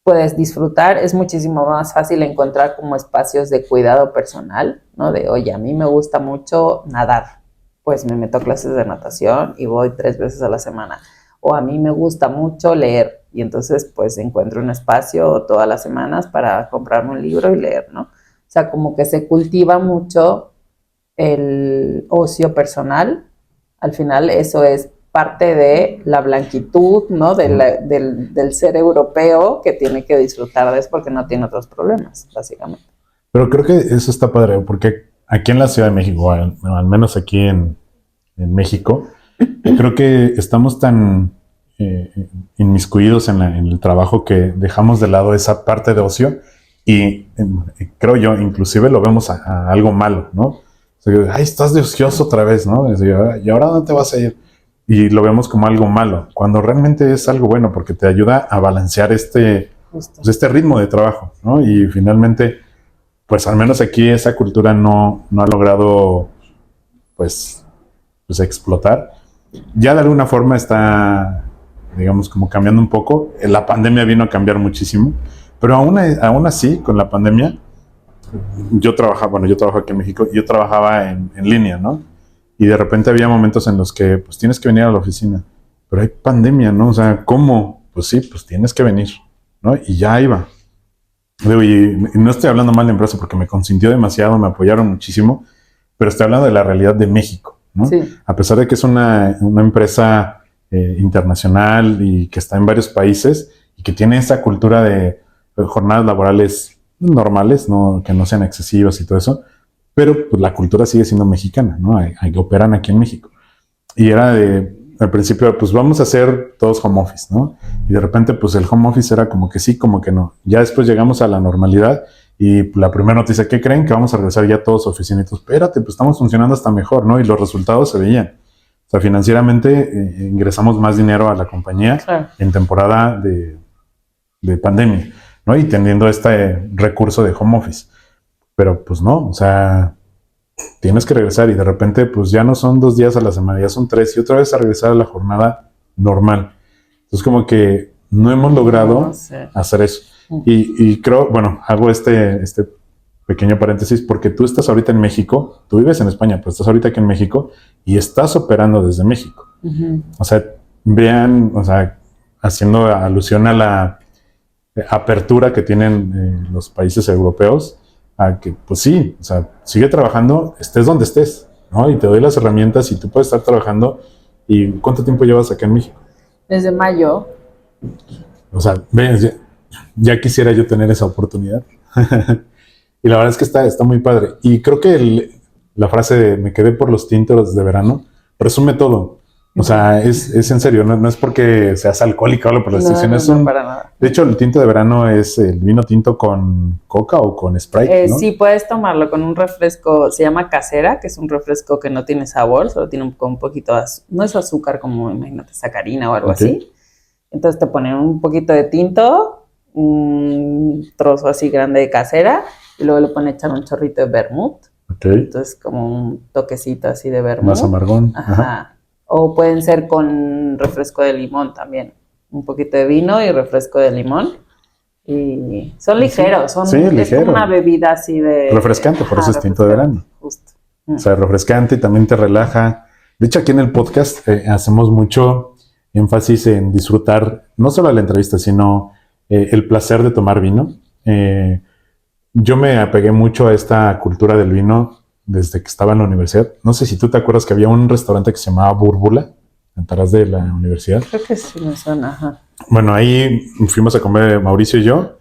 puedes disfrutar, es muchísimo más fácil encontrar como espacios de cuidado personal, ¿no? De, oye, a mí me gusta mucho nadar, pues me meto a clases de natación y voy 3 veces a la semana. O a mí me gusta mucho leer y entonces pues encuentro un espacio todas las semanas para comprarme un libro y leer, ¿no? O sea, como que se cultiva mucho el ocio personal. Al final eso es parte de la blanquitud, ¿no? Del ser europeo que tiene que disfrutar de eso porque no tiene otros problemas, básicamente. Pero creo que eso está padre, porque aquí en la Ciudad de México, al menos aquí en México, creo que estamos tan inmiscuidos en el trabajo que dejamos de lado esa parte de ocio y creo yo, inclusive lo vemos a algo malo, ¿no? O sea, ay, estás de ocioso otra vez, ¿no? ¿Y ahora dónde te vas a ir? Y lo vemos como algo malo, cuando realmente es algo bueno, porque te ayuda a balancear pues, este ritmo de trabajo, ¿no? Y finalmente, pues al menos aquí esa cultura no ha logrado, pues explotar. Ya de alguna forma está, digamos, como cambiando un poco. La pandemia vino a cambiar muchísimo, pero aún así, con la pandemia, yo trabajo aquí en México, yo trabajaba en línea, ¿no? Y de repente había momentos en los que, pues tienes que venir a la oficina, pero hay pandemia, ¿no? O sea, ¿cómo? Pues sí, pues tienes que venir, ¿no? Y ya iba. Y no estoy hablando mal de empresa porque me consintió demasiado, me apoyaron muchísimo, pero estoy hablando de la realidad de México, ¿no? Sí. A pesar de que es una empresa internacional y que está en varios países y que tiene esa cultura de jornadas laborales normales, ¿no? Que no sean excesivas y todo eso, pero pues, la cultura sigue siendo mexicana, ¿no? Operan aquí en México. Y era al principio, pues vamos a hacer todos home office, ¿no? Y de repente, pues el home office era como que sí, como que no. Ya después llegamos a la normalidad y la primera noticia, ¿qué creen? Que vamos a regresar ya todos a oficina. Y tú, espérate, pues estamos funcionando hasta mejor, ¿no? Y los resultados se veían. O sea, financieramente ingresamos más dinero a la compañía en temporada de pandemia, ¿no? Y teniendo este recurso de home office. Pero pues no, o sea, tienes que regresar y de repente pues ya no son 2 días a la semana, ya son 3 y otra vez a regresar a la jornada normal. Entonces como que no hemos logrado hacer eso. Y creo, bueno, hago este pequeño paréntesis porque tú estás ahorita en México, tú vives en España, pero estás ahorita aquí en México y estás operando desde México. O sea, vean, o sea, haciendo alusión a la apertura que tienen los países europeos, a que, pues sí, o sea, sigue trabajando, estés donde estés, ¿no? Y te doy las herramientas y tú puedes estar trabajando. ¿Y cuánto tiempo llevas acá en México? Desde mayo. O sea, ya quisiera yo tener esa oportunidad. Y la verdad es que está muy padre. Y creo que la frase de me quedé por los tintos de verano resume todo. O sea, es en serio, no es porque seas alcohólica o algo por la excepción. No, para nada. De hecho, el tinto de verano es el vino tinto con coca o con Sprite, ¿no? Sí, puedes tomarlo con un refresco, se llama casera, que es un refresco que no tiene sabor, solo tiene un poquito de no es azúcar como, imagínate, sacarina o algo así. Entonces te ponen un poquito de tinto, un trozo así grande de casera, y luego le ponen echar un chorrito de vermut. Entonces como un toquecito así de vermut. Más amargón. Ajá. O pueden ser con refresco de limón también. Un poquito de vino y refresco de limón. Y son ligeros, es como una bebida así de... refrescante, por eso es tinto de verano. Justo. O sea, refrescante y también te relaja. De hecho, aquí en el podcast hacemos mucho énfasis en disfrutar no solo la entrevista, sino el placer de tomar vino. Yo me apegué mucho a esta cultura del vino desde que estaba en la universidad. No sé si tú te acuerdas que había un restaurante que se llamaba Búrbula, atrás de la universidad. Creo que sí me suena, ajá. Bueno, ahí fuimos a comer Mauricio y yo,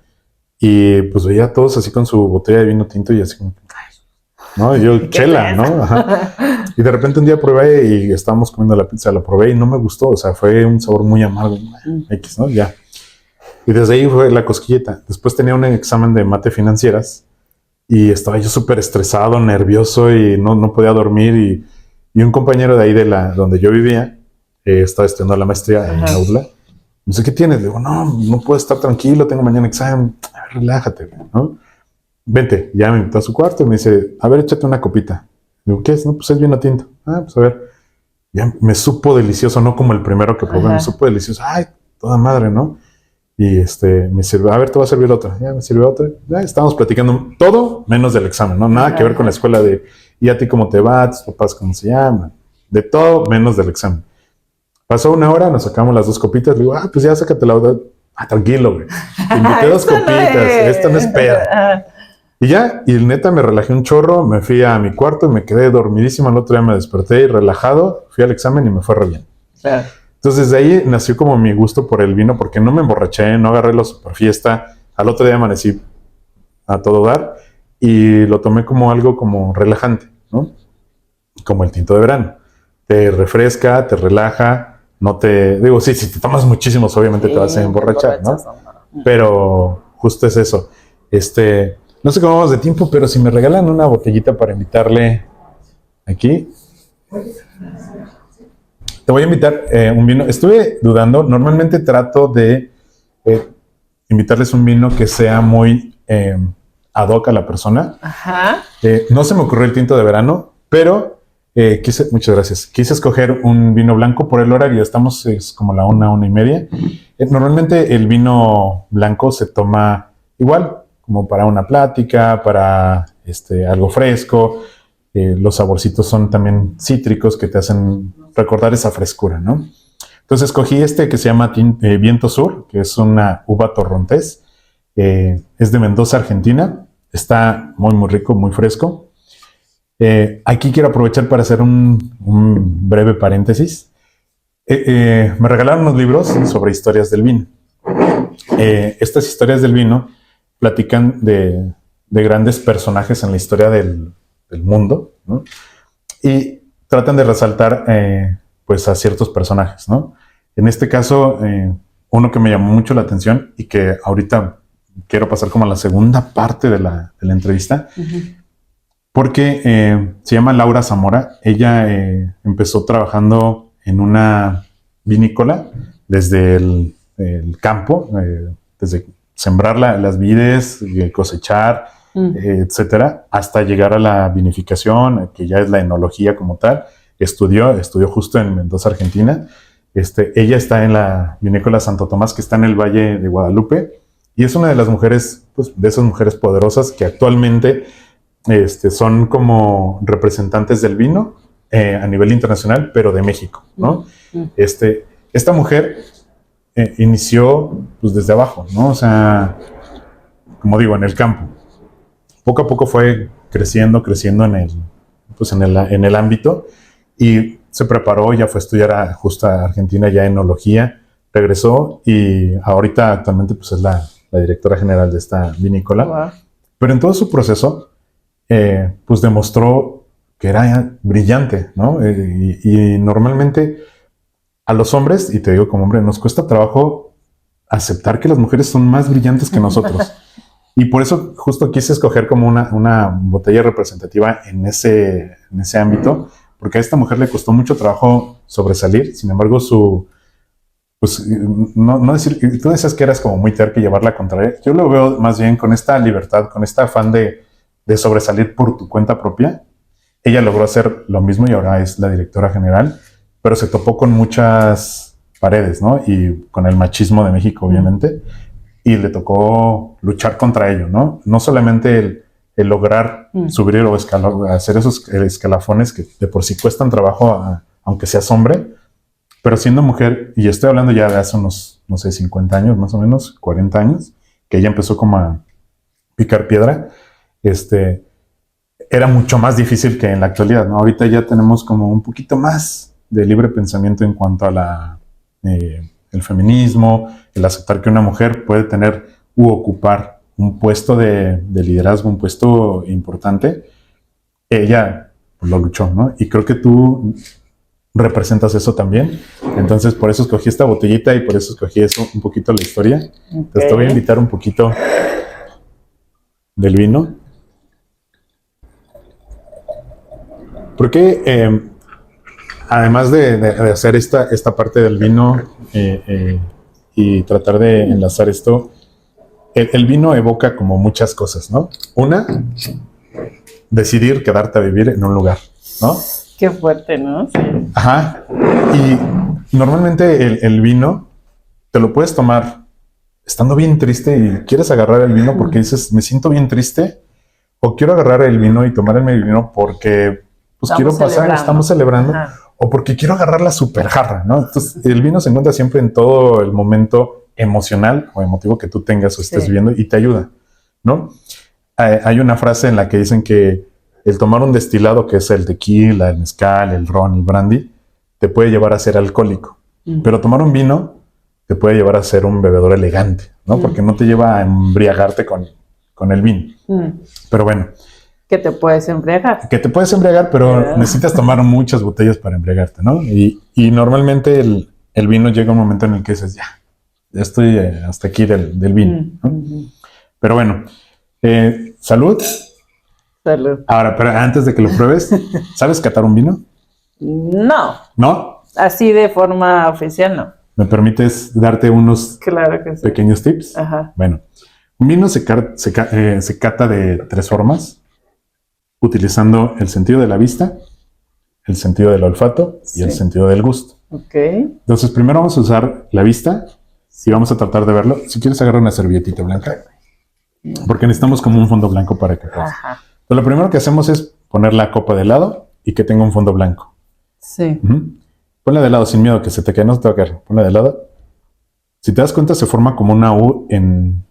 y pues veía a todos así con su botella de vino tinto y así como, ¿no? Y yo, chela, ¿no? Ajá. Y de repente un día probé y estábamos comiendo la pizza, la probé y no me gustó, o sea, fue un sabor muy amargo, X, ¿no? Ya. Y desde ahí fue la cosquilleta. Después tenía un examen de mate financieras y estaba yo súper estresado, nervioso y no podía dormir. Y un compañero de ahí donde yo vivía estaba estudiando la maestría en Aula. Me dice, ¿qué tienes? Le digo, no puedo estar tranquilo, tengo mañana examen. A ver, relájate, ¿no? Vente. Ya me invitó a su cuarto y me dice, a ver, échate una copita. Le digo, ¿qué es? No, pues es vino tinto. Ah, pues a ver. ya me supo delicioso, no como el primero que probé, me supo delicioso. Ay, toda madre, ¿no? Y me sirvió, a ver, te va a servir otra. Ya me sirvió otra. Ya estábamos platicando todo menos del examen, ¿no? Nada que ver con la escuela de, ¿y a ti cómo te va? ¿Tus papás cómo se llaman? De todo menos del examen. Pasó una hora, nos sacamos las 2 copitas. Le digo, pues ya sácate la otra. Tranquilo, güey. Te invité 2 copitas. Esto no es peda. Y ya, y neta me relajé un chorro, me fui a mi cuarto y me quedé dormidísimo. El otro día me desperté y relajado, fui al examen y me fue re bien. Claro. Entonces de ahí nació como mi gusto por el vino, porque no me emborraché, no agarré la super fiesta. Al otro día amanecí a todo dar y lo tomé como algo como relajante, ¿no? Como el tinto de verano. Te refresca, te relaja, no te... Digo, sí, si te tomas muchísimos, obviamente te vas a emborrachar, ¿no? Pero justo es eso. No sé cómo vamos de tiempo, pero si me regalan una botellita para invitarle aquí... Te voy a invitar un vino. Estuve dudando. Normalmente trato de invitarles un vino que sea muy ad hoc a la persona. Ajá. No se me ocurrió el tinto de verano, pero muchas gracias. Quise escoger un vino blanco por el horario. Estamos es como la 1:30. Normalmente el vino blanco se toma igual, como para una plática, para algo fresco. Los saborcitos son también cítricos que te hacen recordar esa frescura, ¿no? Entonces escogí que se llama Viento Sur, que es una uva torrontés. Es de Mendoza, Argentina. Está muy, muy rico, muy fresco. Aquí quiero aprovechar para hacer un breve paréntesis. Me regalaron unos libros sobre historias del vino. Estas historias del vino platican de grandes personajes en la historia del mundo, ¿no? Y tratan de resaltar pues a ciertos personajes, ¿no? En este caso, uno que me llamó mucho la atención y que ahorita quiero pasar como a la segunda parte de la entrevista, porque se llama Laura Zamora. Ella empezó trabajando en una vinícola desde el campo, desde sembrar las vides, cosechar, etcétera, hasta llegar a la vinificación, que ya es la enología como tal. Estudió justo en Mendoza, Argentina. Ella está en la vinícola Santo Tomás, que está en el Valle de Guadalupe, y es una de las mujeres, pues, de esas mujeres poderosas que actualmente son como representantes del vino a nivel internacional, pero de México, ¿no? Esta mujer inició pues desde abajo, ¿no? O sea, como digo, en el campo. Poco a poco fue creciendo en el ámbito, y se preparó, ya fue a estudiar justo a Argentina, ya enología, regresó y ahorita actualmente pues es la directora general de esta vinícola. Wow. Pero en todo su proceso pues demostró que era brillante, ¿no? Y normalmente a los hombres, y te digo como hombre, nos cuesta trabajo aceptar que las mujeres son más brillantes que nosotros. Y por eso justo quise escoger como una botella representativa en ese ámbito, porque a esta mujer le costó mucho trabajo sobresalir. Sin embargo, pues no decir, tú decías que eras como muy terca y llevar la contraria. Yo lo veo más bien con esta libertad, con este afán de sobresalir por tu cuenta propia. Ella logró hacer lo mismo y ahora es la directora general, pero se topó con muchas paredes, ¿no? Y con el machismo de México, obviamente. Y le tocó luchar contra ello, ¿no? No solamente el lograr subir o hacer esos escalafones que de por sí cuestan trabajo, aunque seas hombre, pero siendo mujer, y estoy hablando ya de hace unos, no sé, 50 años, más o menos, 40 años, que ella empezó como a picar piedra, era mucho más difícil que en la actualidad, ¿no? Ahorita ya tenemos como un poquito más de libre pensamiento en cuanto a el feminismo, el aceptar que una mujer puede tener u ocupar un puesto de liderazgo, un puesto importante. Ella pues, lo luchó, ¿no? Y creo que tú representas eso también. Entonces, por eso escogí esta botellita y por eso escogí eso, un poquito la historia. Okay. Entonces, te voy a invitar un poquito del vino. Porque además de hacer esta parte del vino y tratar de enlazar esto, el vino evoca como muchas cosas, ¿no? Una, decidir quedarte a vivir en un lugar, ¿no? Qué fuerte, ¿no? Sí. Ajá. Y normalmente el vino te lo puedes tomar estando bien triste y quieres agarrar el vino porque dices, me siento bien triste, o quiero agarrar el vino y tomarme el vino porque pues quiero pasar, estamos celebrando, Ajá. o porque quiero agarrar la super jarra, ¿no? Entonces el vino se encuentra siempre en todo el momento emocional o emotivo que tú tengas o estés viviendo y te ayuda, ¿no? Hay una frase en la que dicen que el tomar un destilado, que es el tequila, el mezcal, el ron, el brandy, te puede llevar a ser alcohólico. Pero tomar un vino te puede llevar a ser un bebedor elegante, ¿no? Porque no te lleva a embriagarte con el vino. Pero bueno. Que te puedes embriagar. Que te puedes embriagar, pero necesitas tomar muchas botellas para embriagarte, ¿no? Y normalmente el vino llega un momento en el que dices, ya estoy hasta aquí del vino, ¿no? Pero bueno, salud. Salud. Ahora, pero antes de que lo pruebes, ¿sabes catar un vino? No. ¿No? Así de forma oficial, no. ¿Me permites darte unos claro que sí. pequeños tips? Ajá. Bueno, un vino se cata de 3 formas, utilizando el sentido de la vista, el sentido del olfato y el sentido del gusto. Ok. Entonces, primero vamos a usar la vista y vamos a tratar de verlo. Si quieres, agarra una servilletita blanca, porque necesitamos como un fondo blanco para que pase. Ajá. Entonces, lo primero que hacemos es poner la copa de lado y que tenga un fondo blanco. Sí. Ponla de lado sin miedo que se te quede, no se te va a caer. Ponla de lado. Si te das cuenta, se forma como una U en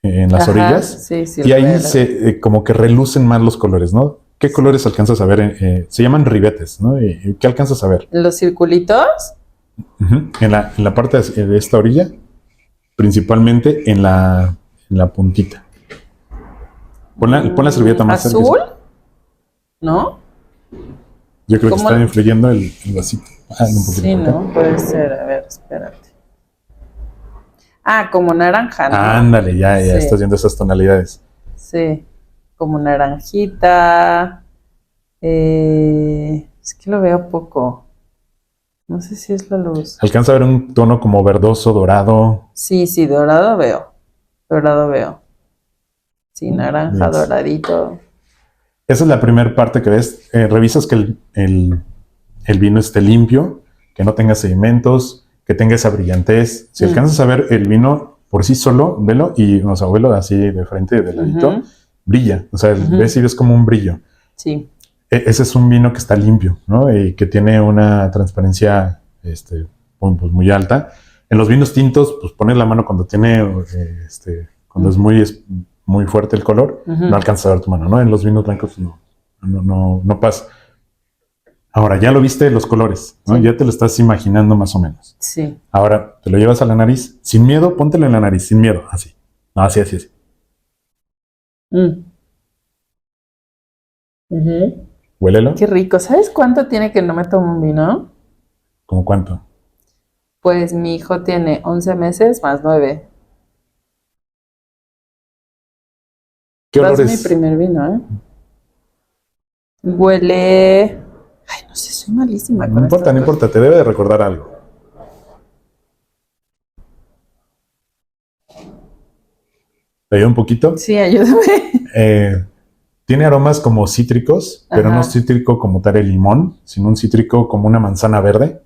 las orillas. Sí, sí, y ahí como que relucen más los colores, ¿no? ¿Qué colores alcanzas a ver? Se llaman ribetes, ¿no? ¿Qué alcanzas a ver? ¿Los circulitos? En la parte de esta orilla, principalmente en la puntita. Pon la servilleta más cerca. ¿Azul? ¿No? Yo creo que está influyendo el vasito. Un poquito sí, ¿no? Puede ser. A ver, espérate. Como naranja, ¿no? Ándale, ya estás viendo esas tonalidades. Sí, como naranjita. Es que lo veo poco. No sé si es la luz. Alcanza a ver un tono como verdoso, dorado. Sí, dorado veo. Dorado veo. Sí, naranja, doradito. Esa es la primera parte que ves. Revisas que el vino esté limpio, que no tenga sedimentos, que tenga esa brillantez. Si alcanzas a ver el vino por sí solo, velo y, o sea, velo así de frente, de ladito, brilla. O sea, ves como un brillo. Sí. Ese es un vino que está limpio, ¿no? Y que tiene una transparencia pues muy alta. En los vinos tintos, pues pones la mano cuando tiene, cuando es muy fuerte el color, no alcanzas a ver tu mano, ¿no? En los vinos blancos no pasa. Ahora, ya lo viste los colores, ¿no? Sí. Ya te lo estás imaginando más o menos. Sí. Ahora, te lo llevas a la nariz. Sin miedo, póntelo en la nariz, sin miedo, así. No, así. Huélelo. Qué rico. ¿Sabes cuánto tiene que no me tomo un vino? ¿Cómo cuánto? Pues mi hijo tiene 11 meses más 9. ¿Qué olores? Es mi primer vino, ¿eh? Huele... Ay, no sé, soy malísima. No importa, te debe de recordar algo. ¿Te ayuda un poquito? Sí, ayúdame. Tiene aromas como cítricos, pero no cítrico como tal el limón, sino un cítrico como una manzana verde.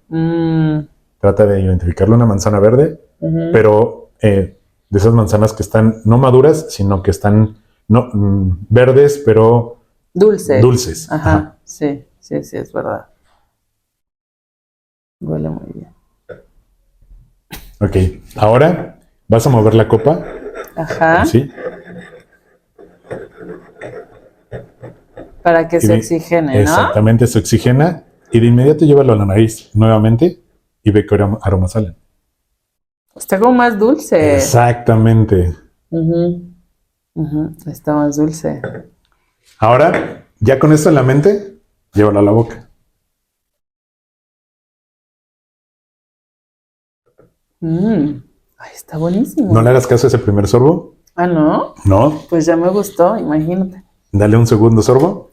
Trata de identificarlo, una manzana verde, pero de esas manzanas que están no maduras, sino que están verdes, pero dulces. Ajá. Sí, es verdad. Huele muy bien. Ok, ahora vas a mover la copa. Ajá. ¿Sí? Para que se oxigene, ¿no? Exactamente, se oxigena y de inmediato llévalo a la nariz nuevamente y ve qué aromas salen. Está como más dulce. Exactamente. Está más dulce. Ahora, ya con esto en la mente, llévalo a la boca. Ay, está buenísimo. ¿No le hagas caso a ese primer sorbo? Ah, ¿no? No. Pues ya me gustó, imagínate. Dale un segundo sorbo.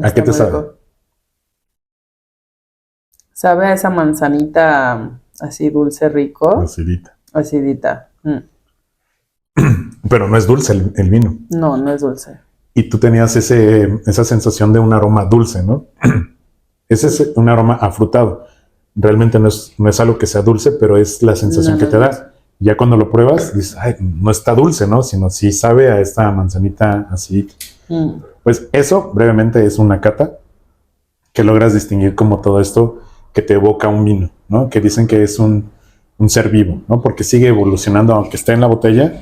¿A qué te sabe? Sabe a esa manzanita así dulce rico. Acidita. Acidita. Pero no es dulce el vino. No, no es dulce. Y tú tenías esa sensación de un aroma dulce, ¿no? Ese es un aroma afrutado. Realmente no es algo que sea dulce, pero es la sensación que te da. Ya cuando lo pruebas, dices, ay, no está dulce, ¿no? Sino sí sabe a esta manzanita así. Pues eso, brevemente, es una cata que logras distinguir como todo esto que te evoca un vino, ¿no? Que dicen que es un ser vivo, ¿no? Porque sigue evolucionando, aunque esté en la botella,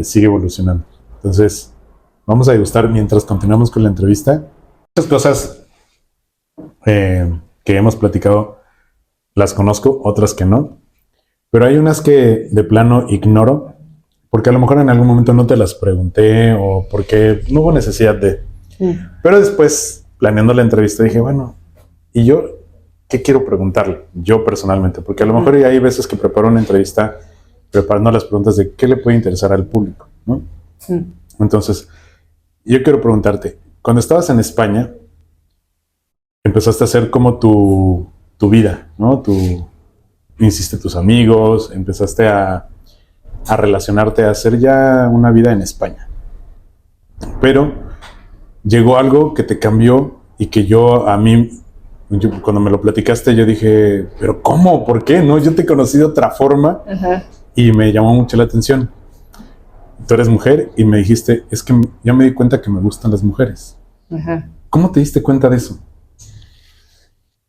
sigue evolucionando. Entonces, vamos a degustar mientras continuamos con la entrevista. Muchas cosas que hemos platicado las conozco, otras que no. Pero hay unas que de plano ignoro, porque a lo mejor en algún momento no te las pregunté o porque no hubo necesidad de. Pero después, planeando la entrevista, dije, bueno, ¿y yo qué quiero preguntarle? Yo personalmente, porque a lo mejor hay veces que preparo una entrevista preparando las preguntas de qué le puede interesar al público, ¿no? Entonces, yo quiero preguntarte, cuando estabas en España, empezaste a hacer como tu vida, ¿no? Hiciste tus amigos, empezaste a relacionarte, a hacer ya una vida en España. Pero llegó algo que te cambió y que cuando me lo platicaste, yo dije, ¿pero cómo? ¿Por qué? No, yo te conocí de otra forma. Ajá. Y me llamó mucho la atención. Tú eres mujer y me dijiste, es que ya me di cuenta que me gustan las mujeres. Ajá. ¿Cómo te diste cuenta de eso?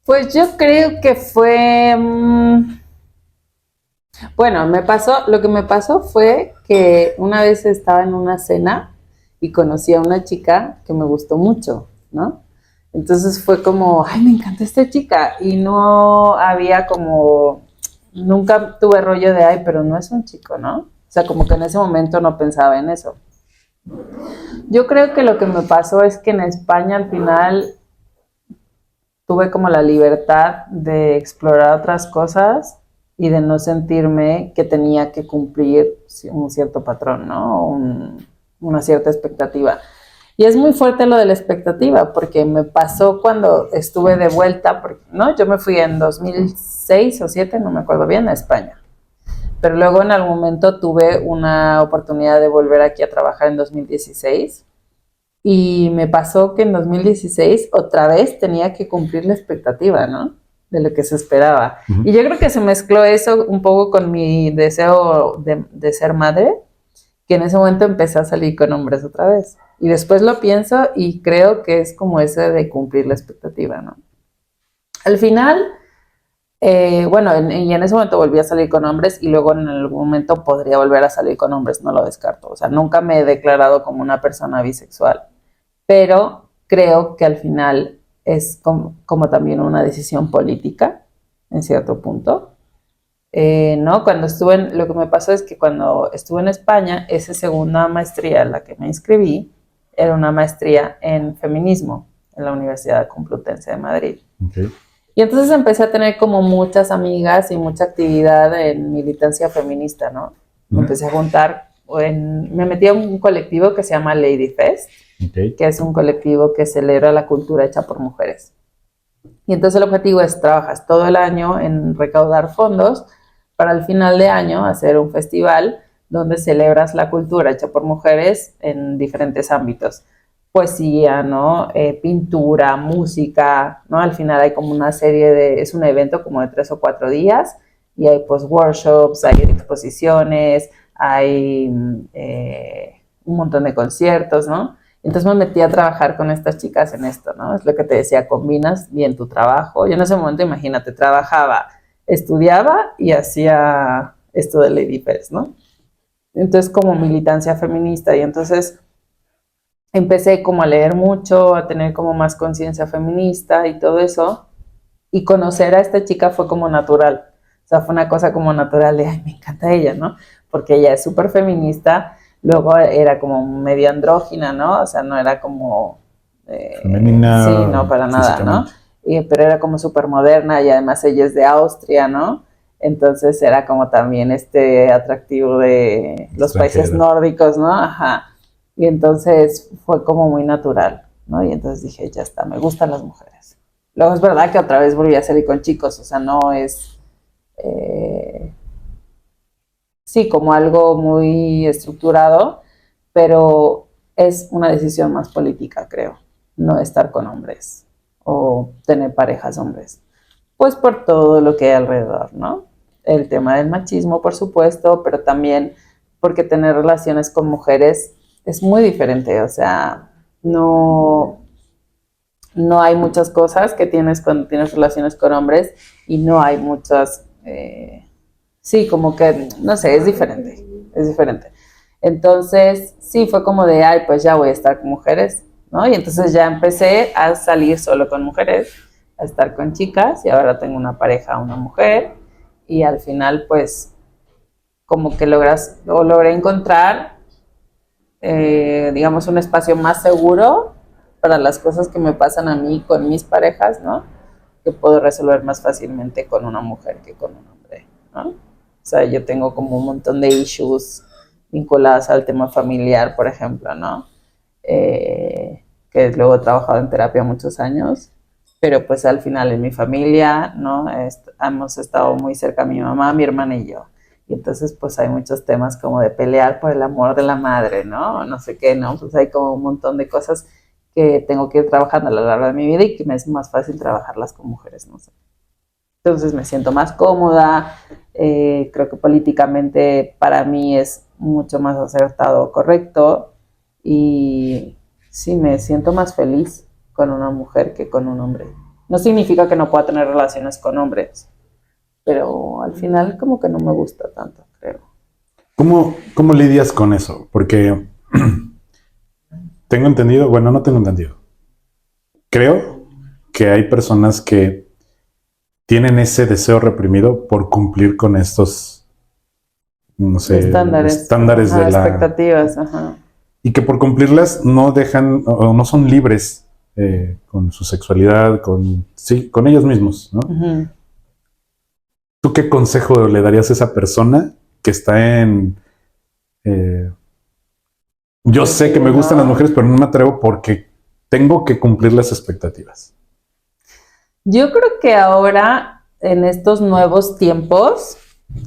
Pues yo creo que fue... Bueno, lo que me pasó fue que una vez estaba en una cena y conocí a una chica que me gustó mucho, ¿no? Entonces fue como, ay, me encanta esta chica. Y no había nunca tuve rollo de, ay, pero no es un chico, ¿no? O sea, como que en ese momento no pensaba en eso. Yo creo que lo que me pasó es que en España al final tuve como la libertad de explorar otras cosas y de no sentirme que tenía que cumplir un cierto patrón, ¿no? Una cierta expectativa. Y es muy fuerte lo de la expectativa, porque me pasó cuando estuve de vuelta, ¿no? Yo me fui en 2006 o 2007, no me acuerdo bien, a España. Pero luego en algún momento tuve una oportunidad de volver aquí a trabajar en 2016. Y me pasó que en 2016 otra vez tenía que cumplir la expectativa, ¿no? De lo que se esperaba. Uh-huh. Y yo creo que se mezcló eso un poco con mi deseo de ser madre, que en ese momento empecé a salir con hombres otra vez. Y después lo pienso y creo que es como ese de cumplir la expectativa, ¿no? Al final, y en ese momento volví a salir con hombres y luego en algún momento podría volver a salir con hombres, no lo descarto. O sea, nunca me he declarado como una persona bisexual, pero creo que al final es como también una decisión política, en cierto punto. ¿No? Lo que me pasó es que cuando estuve en España, esa segunda maestría en la que me inscribí era una maestría en feminismo en la Universidad Complutense de Madrid. Okay. Y entonces empecé a tener como muchas amigas y mucha actividad en militancia feminista, ¿no? Me empecé a juntar, me metí a un colectivo que se llama Lady Fest, okay, que es un colectivo que celebra la cultura hecha por mujeres. Y entonces el objetivo es trabajas todo el año en recaudar fondos para al final de año hacer un festival donde celebras la cultura hecha por mujeres en diferentes ámbitos. Poesía, ¿no? Pintura, música, ¿no? Al final hay como una serie es un evento como de 3 o 4 días y hay pues workshops, hay exposiciones, hay un montón de conciertos, ¿no? Entonces me metí a trabajar con estas chicas en esto, ¿no? Es lo que te decía, combinas bien tu trabajo. Yo en ese momento, imagínate, estudiaba y hacía esto de Lady Fest, ¿no? Entonces como militancia feminista y entonces empecé como a leer mucho, a tener como más conciencia feminista y todo eso, y conocer a esta chica fue como natural, o sea, fue una cosa como natural de, ay, me encanta ella, ¿no? Porque ella es súper feminista, luego era como medio andrógina, ¿no? O sea, no era como... femenina. Sí, no, para nada, ¿no? Pero era como súper moderna y además ella es de Austria, ¿no? Entonces era como también atractivo de los países nórdicos, ¿no? Ajá. Y entonces fue como muy natural, ¿no? Y entonces dije, ya está, me gustan las mujeres. Luego es verdad que otra vez volví a salir con chicos, o sea, no es... sí, como algo muy estructurado, pero es una decisión más política, creo, no estar con hombres o tener parejas hombres. Pues por todo lo que hay alrededor, ¿no? El tema del machismo, por supuesto, pero también porque tener relaciones con mujeres es muy diferente, o sea, no, no hay muchas cosas que tienes cuando tienes relaciones con hombres y no hay muchas, sí, como que, no sé, es diferente, es diferente. Entonces, sí, fue como de, ay, pues ya voy a estar con mujeres, ¿no? Y entonces ya empecé a salir solo con mujeres, a estar con chicas y ahora tengo una pareja, una mujer y al final, pues, como que logras, o logré encontrar, digamos, un espacio más seguro para las cosas que me pasan a mí con mis parejas, ¿no? Que puedo resolver más fácilmente con una mujer que con un hombre, ¿no? O sea, yo tengo como un montón de issues vinculadas al tema familiar, por ejemplo, ¿no? Que luego he trabajado en terapia muchos años, pero pues al final en mi familia, ¿no? Hemos estado muy cerca mi mamá, mi hermana y yo. Y entonces pues hay muchos temas como de pelear por el amor de la madre, ¿no? No sé qué, ¿no? Pues hay como un montón de cosas que tengo que ir trabajando a lo largo de mi vida y que me es más fácil trabajarlas con mujeres, no sé. Entonces me siento más cómoda, creo que políticamente para mí es mucho más acertado, correcto, y sí me siento más feliz con una mujer que con un hombre. No significa que no pueda tener relaciones con hombres, pero al final como que no me gusta tanto, creo. ¿Cómo lidias con eso? Porque tengo entendido, bueno, no tengo entendido. Creo que hay personas que tienen ese deseo reprimido por cumplir con estos, no sé, Estándares, estándares ajá, de la... expectativas, ajá. Y que por cumplirlas no dejan o no son libres con su sexualidad, con, sí, con ellos mismos, ¿no? Uh-huh. ¿Tú qué consejo le darías a esa persona que está en... Eh, yo Pues sé sí, que me gustan las ¿no? mujeres, pero no me atrevo porque tengo que cumplir las expectativas? Yo creo que ahora, en estos nuevos tiempos,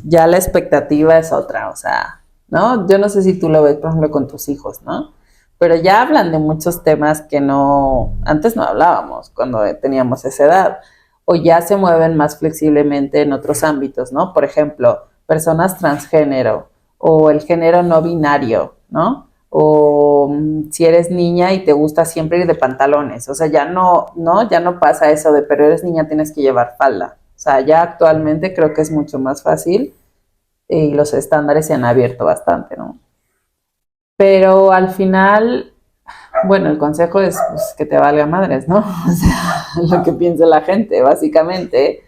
ya la expectativa es otra, o sea, ¿no? Yo no sé si tú lo ves, por ejemplo, con tus hijos, ¿no? Pero ya hablan de muchos temas que no, antes no hablábamos cuando teníamos esa edad, o ya se mueven más flexiblemente en otros ámbitos, ¿no? Por ejemplo, personas transgénero o el género no binario, ¿no? O si eres niña y te gusta siempre ir de pantalones, o sea, ya no, ¿no? Ya no pasa eso de, pero eres niña, tienes que llevar falda. O sea, ya actualmente creo que es mucho más fácil y los estándares se han abierto bastante, ¿no? Pero al final, bueno, el consejo es pues, que te valga madres, ¿no? O sea, lo que piense la gente, básicamente,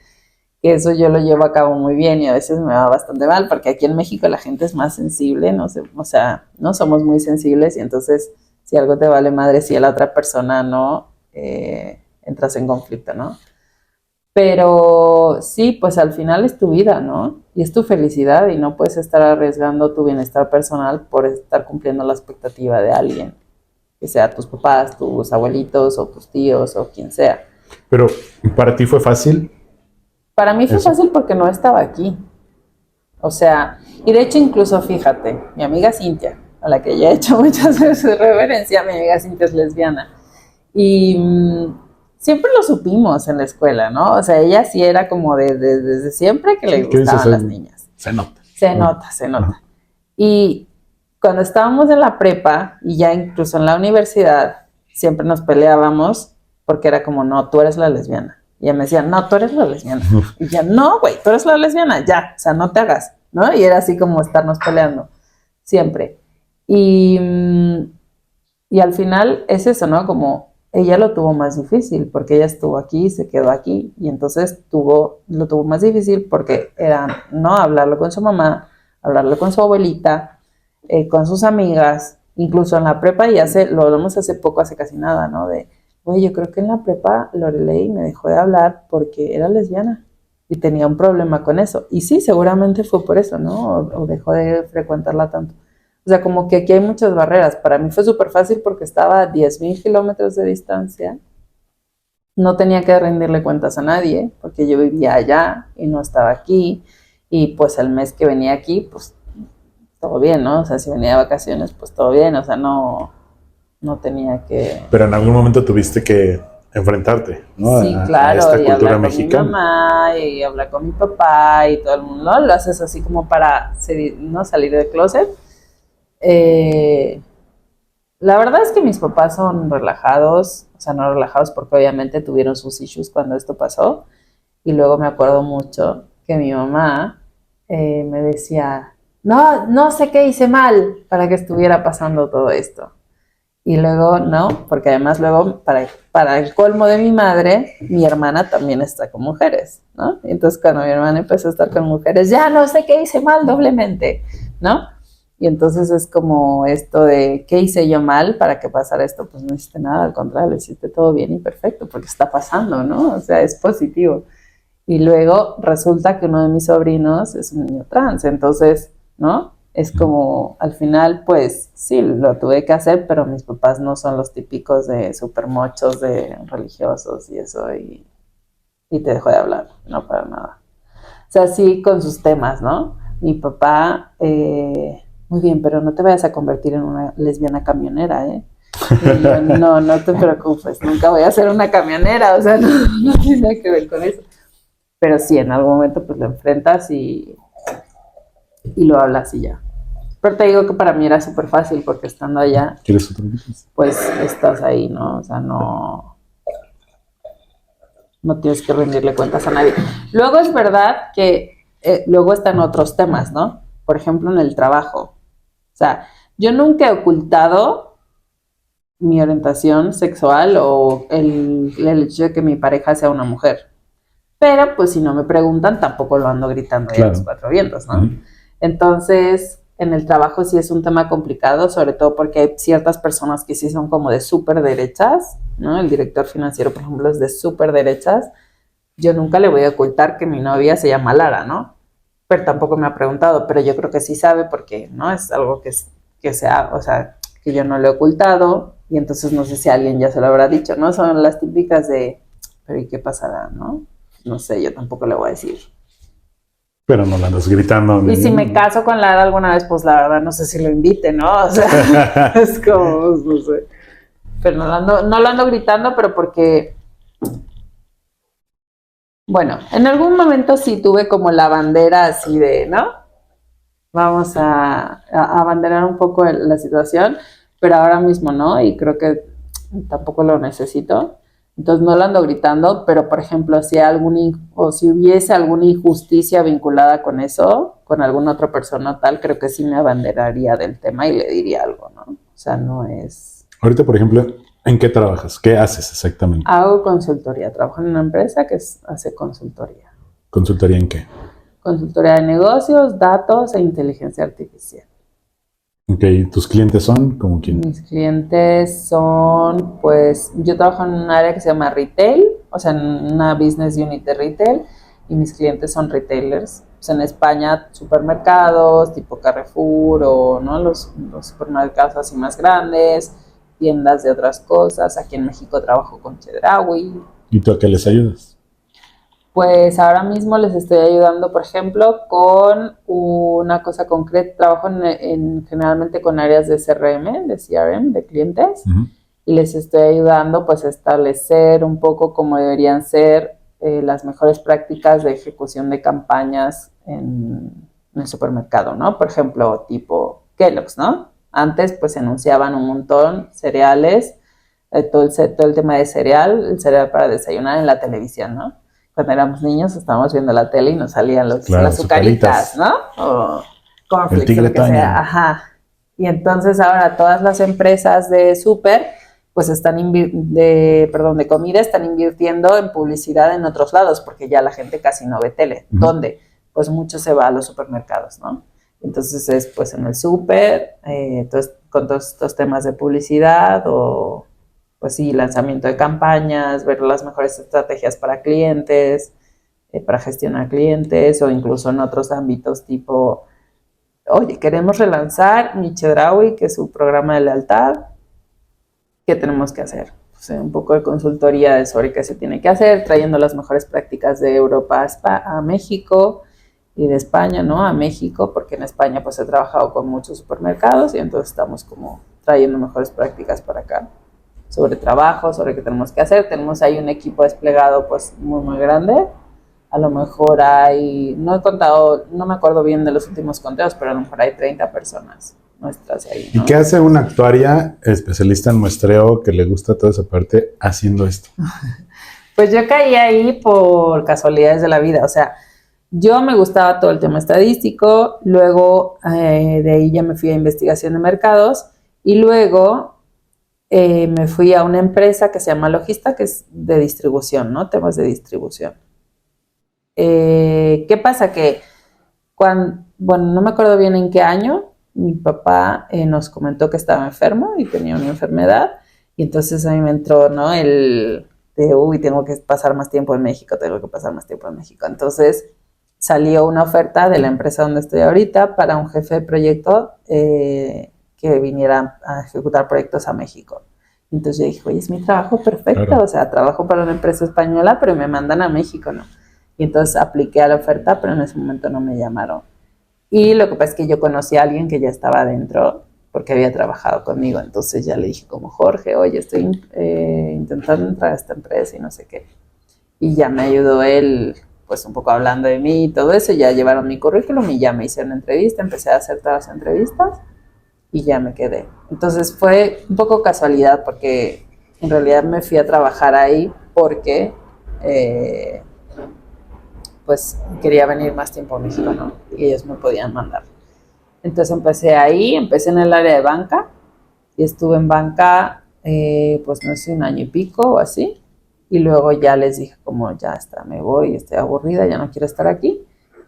que eso yo lo llevo a cabo muy bien y a veces me va bastante mal, porque aquí en México la gente es más sensible, no sé, o sea, no somos muy sensibles y entonces si algo te vale madre, si a la otra persona no, entras en conflicto, ¿no? Pero sí, pues al final es tu vida, ¿no? Y es tu felicidad y no puedes estar arriesgando tu bienestar personal por estar cumpliendo la expectativa de alguien, que sea tus papás, tus abuelitos o tus tíos o quien sea. Pero para ti fue fácil Para mí fue eso. fácil porque no estaba aquí. O sea, y de hecho incluso fíjate, mi amiga Cintia, a la que ya he hecho muchas veces reverencia, mi amiga Cintia es lesbiana. Y siempre lo supimos en la escuela, ¿no? O sea, ella sí era como desde siempre que le Sí, ¿qué dices? gustaban las niñas. Se nota. Se nota, se nota. Y cuando estábamos en la prepa y ya incluso en la universidad, siempre nos peleábamos porque era como, no, tú eres la lesbiana. Y ella me decía, no, tú eres la lesbiana. Y ya, no, güey, tú eres la lesbiana, ya, o sea, no te hagas, ¿no? Y era así como estarnos peleando, siempre. Y, y al final es eso, ¿no? Como ella lo tuvo más difícil porque ella estuvo aquí, se quedó aquí y entonces lo tuvo más difícil porque era, ¿no? Hablarlo con su mamá, hablarlo con su abuelita, con sus amigas, incluso en la prepa, y lo hablamos hace poco, hace casi nada, ¿no? De, güey, yo creo que en la prepa Lorelei me dejó de hablar porque era lesbiana y tenía un problema con eso. Y sí, seguramente fue por eso, ¿no? O dejó de frecuentarla tanto. O sea, como que aquí hay muchas barreras. Para mí fue súper fácil porque estaba a 10,000 kilómetros de distancia. No tenía que rendirle cuentas a nadie porque yo vivía allá y no estaba aquí. Y pues el mes que venía aquí, pues todo bien, ¿no? O sea, si venía de vacaciones, pues todo bien, o sea, no tenía que... Pero en algún momento tuviste que enfrentarte, ¿no? Sí, A claro, esta y cultura hablar con mi mexicana. mamá, y hablar con mi papá, y todo el mundo, ¿no? Lo haces así como para, ¿no? Salir del closet. Eh, la verdad es que mis papás son relajados, o sea, no relajados porque obviamente tuvieron sus issues cuando esto pasó. Y luego me acuerdo mucho que mi mamá me decía, no sé qué hice mal para que estuviera pasando todo esto. Y luego, no, porque además luego, para el colmo de mi madre, mi hermana también está con mujeres, ¿no? Y entonces cuando mi hermana empezó a estar con mujeres, ya no sé qué hice mal doblemente, ¿no? Y entonces es como esto de, ¿qué hice yo mal para que pasara esto? Pues no hiciste nada, al contrario, hiciste todo bien y perfecto, porque está pasando, ¿no? O sea, es positivo. Y luego resulta que uno de mis sobrinos es un niño trans, entonces, ¿no? Es como, al final, pues sí, lo tuve que hacer, pero mis papás no son los típicos de super mochos, de religiosos y eso, y te dejo de hablar, no para nada. O sea, sí con sus temas, ¿no? Mi papá, muy bien, pero no te vayas a convertir en una lesbiana camionera, ¿eh? Y yo, no te preocupes, nunca voy a ser una camionera, o sea, no tiene nada que ver con eso. Pero sí, en algún momento pues lo enfrentas y lo hablas y ya. Pero te digo que para mí era súper fácil porque estando allá, ¿Quieres otro? pues estás ahí, ¿no? O sea, no tienes que rendirle cuentas a nadie. Luego es verdad que luego están otros temas, ¿no? Por ejemplo, en el trabajo. O sea, yo nunca he ocultado mi orientación sexual o el hecho de que mi pareja sea una mujer. Pero pues si no me preguntan, tampoco lo ando gritando ahí a los cuatro vientos, ¿no? Entonces, en el trabajo sí es un tema complicado, sobre todo porque hay ciertas personas que sí son como de súper derechas, ¿no? El director financiero, por ejemplo, es de súper derechas. Yo nunca le voy a ocultar que mi novia se llama Lara, ¿no? Pero tampoco me ha preguntado, pero yo creo que sí sabe porque, ¿no? Es algo que sea, o sea, que yo no le he ocultado y entonces no sé si alguien ya se lo habrá dicho, ¿no? Son las típicas de, pero ¿y qué pasará, no? No sé, yo tampoco le voy a decir. Pero no la andas gritando. Y si me caso con Lara alguna vez, pues la verdad no sé si lo invite, ¿no? O sea, es como, no sé. Pero no lo ando gritando, pero porque, bueno, en algún momento sí tuve como la bandera así de, ¿no? Vamos a abanderar un poco la situación, pero ahora mismo no, y creo que tampoco lo necesito. Entonces no lo ando gritando, pero por ejemplo, si hubiese alguna injusticia vinculada con eso, con alguna otra persona tal, creo que sí me abanderaría del tema y le diría algo, ¿no? O sea, no es... Ahorita, por ejemplo, ¿en qué trabajas? ¿Qué haces exactamente? Hago consultoría, trabajo en una empresa que hace consultoría. ¿Consultoría en qué? Consultoría de negocios, datos e inteligencia artificial. Ok, ¿tus clientes son como quién? Mis clientes son, pues, yo trabajo en un área que se llama retail, o sea, en una business unit de retail, y mis clientes son retailers. Pues en España, supermercados tipo Carrefour o ¿no? los supermercados así más grandes, tiendas de otras cosas. Aquí en México trabajo con Chedraui. ¿Y tú a qué les ayudas? Pues ahora mismo les estoy ayudando, por ejemplo, con una cosa concreta. Trabajo generalmente con áreas de CRM, de clientes, y les estoy ayudando pues a establecer un poco cómo deberían ser las mejores prácticas de ejecución de campañas en el supermercado, ¿no? Por ejemplo, tipo Kellogg's, ¿no? Antes pues se anunciaban un montón cereales, todo el tema de cereal, el cereal para desayunar en la televisión, ¿no? Cuando éramos niños estábamos viendo la tele y nos salían Claro, las azucaritas, ¿no? O cornflakes, o lo que Toño. sea. Ajá. Y entonces ahora todas las empresas de súper, pues de comida, están invirtiendo en publicidad en otros lados, porque ya la gente casi no ve tele. ¿Dónde? Pues mucho se va a los supermercados, ¿no? Entonces es pues en el súper, con todos estos temas de publicidad o pues sí, lanzamiento de campañas, ver las mejores estrategias para clientes, para gestionar clientes o incluso en otros ámbitos tipo, oye, queremos relanzar mi Chedraui, que es su programa de lealtad, ¿qué tenemos que hacer? Pues un poco de consultoría sobre qué se tiene que hacer, trayendo las mejores prácticas de Europa a México y de España, ¿no? A México, porque en España pues he trabajado con muchos supermercados y entonces estamos como trayendo mejores prácticas para acá sobre trabajo, sobre qué tenemos que hacer. Tenemos ahí un equipo desplegado pues muy, muy grande. A lo mejor hay, no he contado, no me acuerdo bien de los últimos conteos, pero a lo mejor hay 30 personas nuestras ahí, ¿Y ¿no? qué hace una actuaria especialista en muestreo que le gusta toda esa parte haciendo esto? Pues yo caí ahí por casualidades de la vida, o sea, yo me gustaba todo el tema estadístico, luego de ahí ya me fui a investigación de mercados y luego me fui a una empresa que se llama Logista, que es de distribución, ¿no? Temas de distribución. ¿Qué pasa? Que bueno, no me acuerdo bien en qué año, mi papá nos comentó que estaba enfermo y tenía una enfermedad, y entonces a mí me entró, ¿no? El de, uy, tengo que pasar más tiempo en México, tengo que pasar más tiempo en México. Entonces salió una oferta de la empresa donde estoy ahorita para un jefe de proyecto que viniera a ejecutar proyectos a México. Entonces yo dije, oye, es mi trabajo perfecto, Claro. o sea, trabajo para una empresa española, pero me mandan a México, ¿no? Y entonces apliqué a la oferta, pero en ese momento no me llamaron. Y lo que pasa es que yo conocí a alguien que ya estaba adentro porque había trabajado conmigo. Entonces ya le dije como, Jorge, oye, estoy intentando entrar a esta empresa y no sé qué. Y ya me ayudó él, pues un poco hablando de mí y todo eso. Ya llevaron mi currículum y ya me hicieron una entrevista. Empecé a hacer todas las entrevistas y ya me quedé. Entonces fue un poco casualidad porque en realidad me fui a trabajar ahí porque pues quería venir más tiempo a México, ¿no? Y ellos me podían mandar. Entonces empecé ahí, empecé en el área de banca y estuve en banca, pues no sé, un año y pico o así. Y luego ya les dije como, ya está, me voy, estoy aburrida, ya no quiero estar aquí.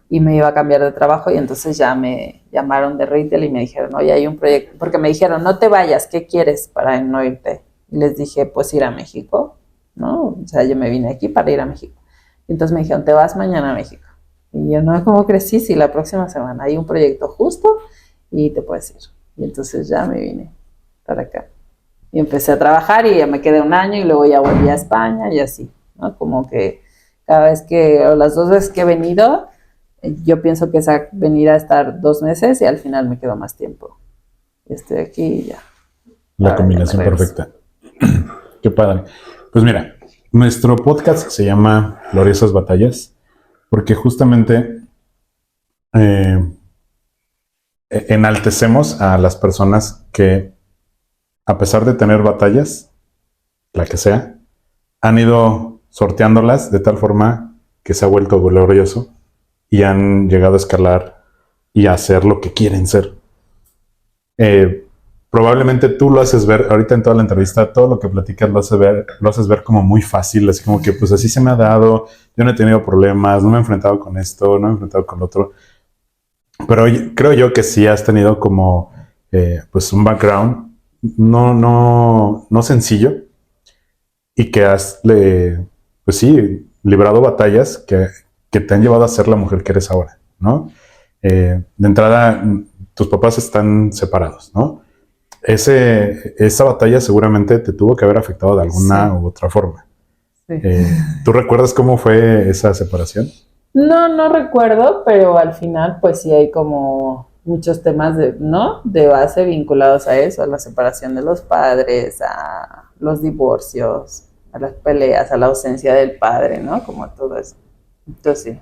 Y me iba a cambiar de trabajo y entonces ya me llamaron de retail y me dijeron, oye, hay un proyecto, porque me dijeron, no te vayas, ¿qué quieres para no irte? Y les dije, pues ir a México, ¿no? O sea, yo me vine aquí para ir a México. Y entonces me dijeron, te vas mañana a México. Y yo, no, ¿cómo crecí? Sí, la próxima semana hay un proyecto justo y te puedes ir. Y entonces ya me vine para acá. Y empecé a trabajar y ya me quedé un año y luego ya volví a España y así, ¿no? Como que cada vez que, o las dos veces que he venido, yo pienso que es a venir a estar 2 meses y al final me quedo más tiempo. Y estoy aquí y ya. La Ahora ya me combinación regreso. perfecta. Qué padre. Pues mira, nuestro podcast se llama Gloriosas Batallas porque justamente eh, enaltecemos a las personas que, a pesar de tener batallas, la que sea, han ido sorteándolas de tal forma que se ha vuelto glorioso y han llegado a escalar y a hacer lo que quieren ser. Probablemente tú lo haces ver, ahorita en toda la entrevista, todo lo que platicas lo haces ver como muy fácil, así como que pues así se me ha dado, yo no he tenido problemas, no me he enfrentado con esto, no me he enfrentado con lo otro, pero creo yo que sí has tenido como pues un background no sencillo y que pues sí, librado batallas que te han llevado a ser la mujer que eres ahora, ¿no? De entrada, tus papás están separados, ¿no? Esa batalla seguramente te tuvo que haber afectado de alguna Sí, u otra forma. sí. ¿Tú recuerdas cómo fue esa separación? No, no recuerdo, pero al final pues sí hay como muchos temas de, ¿no? De base vinculados a eso, a la separación de los padres, a los divorcios, a las peleas, a la ausencia del padre, ¿no? Como todo eso. Entonces sí.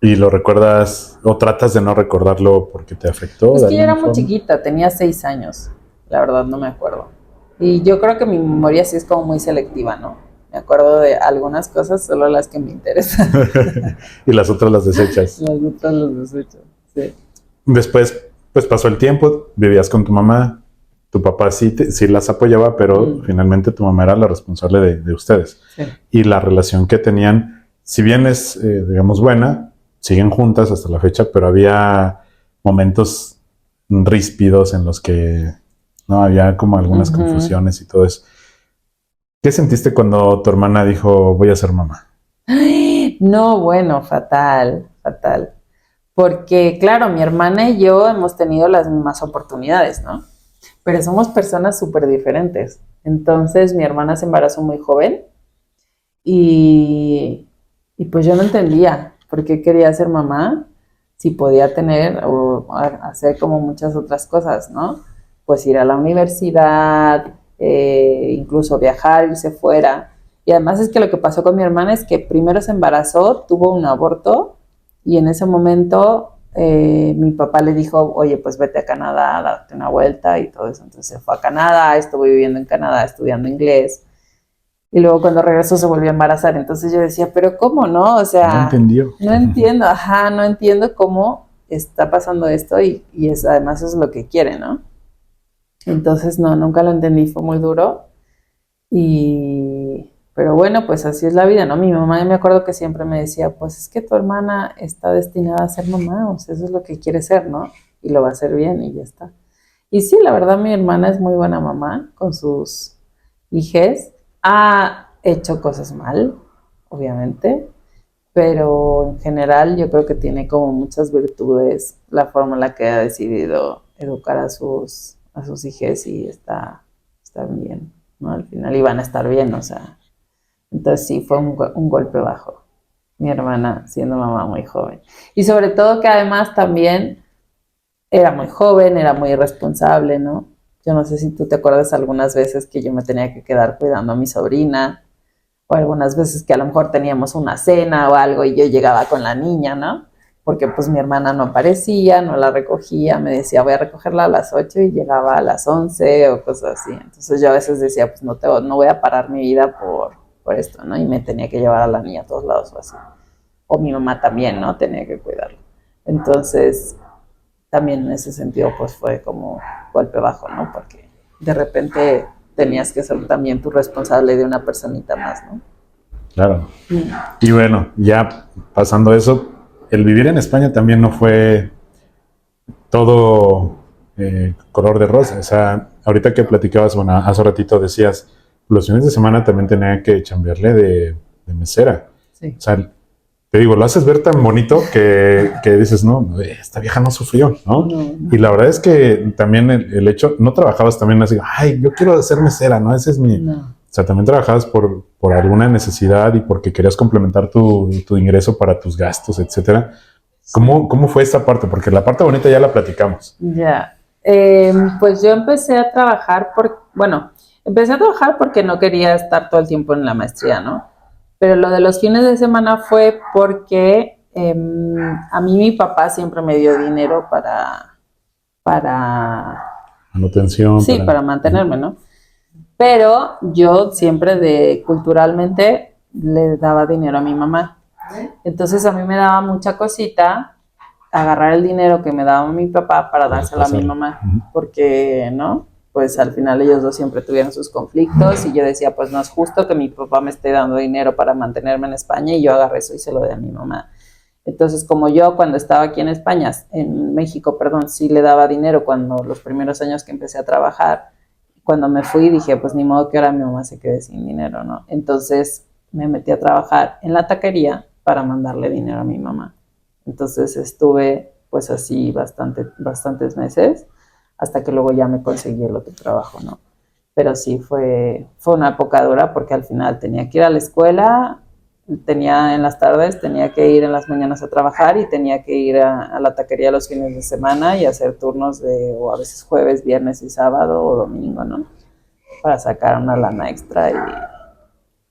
¿Y lo recuerdas o tratas de no recordarlo porque te afectó Es de que yo era alguna muy forma? chiquita, tenía 6 años, la verdad no me acuerdo. Y yo creo que mi memoria sí es como muy selectiva, ¿no? Me acuerdo de algunas cosas, solo las que me interesan. Y las otras las desechas. Las otras las desecho. Sí. Después, pues pasó el tiempo, vivías con tu mamá, tu papá sí las apoyaba, pero finalmente tu mamá era la responsable de ustedes. Sí. Y la relación que tenían, si bien es, digamos, buena, siguen juntas hasta la fecha, pero había momentos ríspidos en los que no había como algunas confusiones y todo eso. ¿Qué sentiste cuando tu hermana dijo voy a ser mamá? No, bueno, fatal, fatal. Porque, claro, mi hermana y yo hemos tenido las mismas oportunidades, ¿no? Pero somos personas súper diferentes. Entonces, mi hermana se embarazó muy joven y, y pues yo no entendía por qué quería ser mamá. si podía tener o hacer como muchas otras cosas, ¿no? Pues ir a la universidad, incluso viajar, irse fuera. Y además es que lo que pasó con mi hermana es que primero se embarazó, tuvo un aborto y en ese momento mi papá le dijo, oye, pues vete a Canadá, date una vuelta y todo eso. Entonces se fue a Canadá, estuvo viviendo en Canadá, estudiando inglés. Y luego cuando regresó se volvió a embarazar. Entonces yo decía, pero ¿cómo no? O sea, No entendió. no entiendo, no entiendo cómo está pasando esto y es, además es lo que quiere, ¿no? Entonces no, nunca lo entendí, fue muy duro. Pero bueno, pues así es la vida, ¿no? Mi mamá, me acuerdo que siempre me decía, pues es que tu hermana está destinada a ser mamá, o sea, eso es lo que quiere ser, ¿no? Y lo va a hacer bien y ya está. Y sí, la verdad, mi hermana es muy buena mamá con sus hijes. Ha hecho cosas mal, obviamente, pero en general yo creo que tiene como muchas virtudes la forma en la que ha decidido educar a sus hijos y está bien, ¿no? Al final iban a estar bien, o sea. Entonces sí, fue un golpe bajo, mi hermana siendo mamá muy joven. Y sobre todo que además también era muy joven, era muy irresponsable, ¿no? Yo no sé si tú te acuerdas algunas veces que yo me tenía que quedar cuidando a mi sobrina, o algunas veces que a lo mejor teníamos una cena o algo y yo llegaba con la niña, ¿no? Porque pues mi hermana no aparecía, no la recogía, me decía voy a recogerla a las 8 y llegaba a las 11 o cosas así. Entonces yo a veces decía pues no voy a parar mi vida por esto, ¿no? Y me tenía que llevar a la niña a todos lados o así. O mi mamá también, ¿no? Tenía que cuidarla. Entonces también en ese sentido pues fue como golpe bajo, ¿no? Porque de repente tenías que ser también tu responsable de una personita más, ¿no? Claro. Y bueno, ya pasando eso, el vivir en España también no fue todo color de rosa. O sea, ahorita que platicabas, bueno, hace ratito decías, los fines de semana también tenía que chambearle de mesera. Sí. O sea, te digo, lo haces ver tan bonito que dices, no, esta vieja no sufrió, ¿no? No. Y la verdad es que también el hecho, no trabajabas también así, ay, yo quiero ser mesera, ¿no? Ese es mi... No. O sea, también trabajabas por alguna necesidad y porque querías complementar tu ingreso para tus gastos, etcétera. ¿Cómo fue esta parte? Porque la parte bonita ya la platicamos. Ya. Pues yo empecé a trabajar porque no quería estar todo el tiempo en la maestría, ¿no? Pero lo de los fines de semana fue porque a mí mi papá siempre me dio dinero para Manutención. sí, para mantenerme, ¿no? Pero yo siempre culturalmente le daba dinero a mi mamá. Entonces a mí me daba mucha cosita agarrar el dinero que me daba mi papá para dárselo a mi mamá, porque, ¿no? Pues al final ellos dos siempre tuvieron sus conflictos y yo decía, pues no es justo que mi papá me esté dando dinero para mantenerme en España y yo agarré eso y se lo dé a mi mamá. Entonces, como yo cuando estaba aquí en España, en México, perdón, sí le daba dinero cuando los primeros años que empecé a trabajar, cuando me fui dije, pues ni modo que ahora mi mamá se quede sin dinero, ¿no? Entonces me metí a trabajar en la taquería para mandarle dinero a mi mamá. Entonces estuve pues así bastantes meses hasta que luego ya me conseguí el otro trabajo, ¿no? Pero sí fue una época dura porque al final tenía que ir a la escuela, en las tardes, tenía que ir en las mañanas a trabajar y tenía que ir a la taquería los fines de semana y hacer turnos o a veces jueves, viernes y sábado o domingo, ¿no? Para sacar una lana extra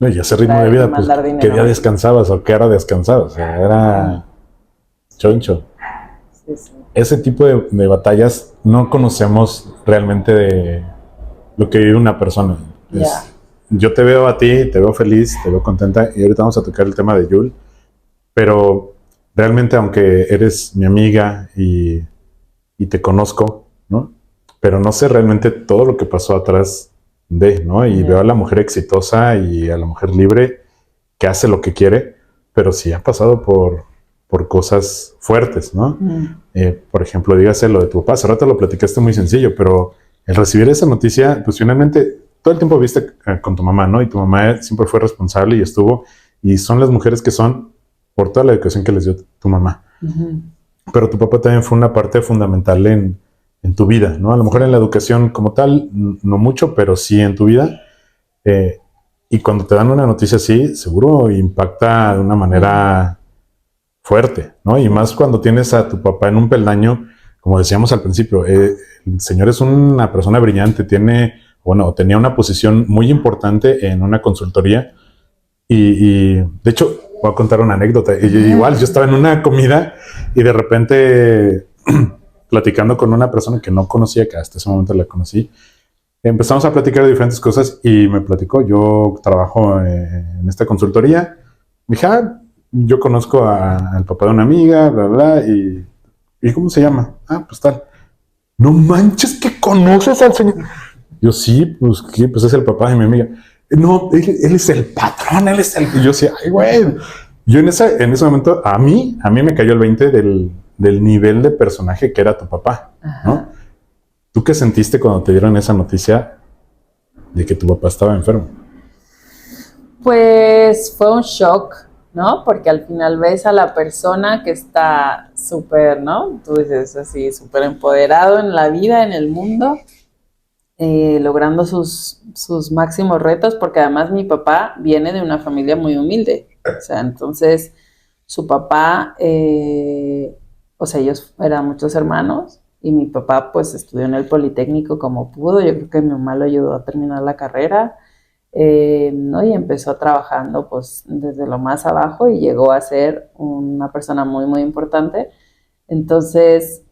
y ese ritmo de vida, pues, ¿qué día descansabas o qué hora descansabas? O sea, era choncho. Sí, sí. Ese tipo de batallas no conocemos realmente de lo que vive una persona. Yo te veo a ti, te veo feliz, te veo contenta y ahorita vamos a tocar el tema de Yul, pero realmente aunque eres mi amiga y te conozco, ¿no? Pero no sé realmente todo lo que pasó atrás ¿no? Y veo a la mujer exitosa y a la mujer libre que hace lo que quiere, pero sí ha pasado por cosas fuertes, ¿no? Por ejemplo, dígase lo de tu papá, hace rato lo platicaste muy sencillo, pero el recibir esa noticia, pues finalmente todo el tiempo viste con tu mamá, ¿no? Y tu mamá siempre fue responsable y son las mujeres que son por toda la educación que les dio tu mamá. Pero tu papá también fue una parte fundamental en tu vida, ¿no? A lo mejor en la educación como tal, no mucho, pero sí en tu vida. Y cuando te dan una noticia así, seguro impacta de una manera fuerte, ¿no? Y más cuando tienes a tu papá en un peldaño, como decíamos al principio, el señor es una persona brillante, tenía una posición muy importante en una consultoría y de hecho, voy a contar una anécdota. Igual, yo estaba en una comida y de repente platicando con una persona que no conocía, que hasta ese momento la conocí, empezamos a platicar de diferentes cosas y me platicó, yo trabajo en esta consultoría. Me dije, yo conozco al papá de una amiga, bla, bla, ¿y cómo se llama? Pues tal. No manches que conoces al señor. Yo sí, pues ¿qué? Pues es el papá de mi amiga. No, él es el patrón, él es el... Y yo decía, ay, güey. Yo en ese momento, a mí me cayó el 20 del nivel de personaje que era tu papá, ¿no? ¿Tú qué sentiste cuando te dieron esa noticia de que tu papá estaba enfermo? Pues fue un shock, ¿no? Porque al final ves a la persona que está súper, ¿no? Tú dices así, súper empoderado en la vida, en el mundo, logrando sus máximos retos, porque además mi papá viene de una familia muy humilde. O sea, entonces su papá, o sea, ellos eran muchos hermanos y mi papá pues estudió en el Politécnico como pudo. Yo creo que mi mamá lo ayudó a terminar la carrera. ¿No? Y empezó trabajando pues desde lo más abajo y llegó a ser una persona muy, muy importante. Entonces,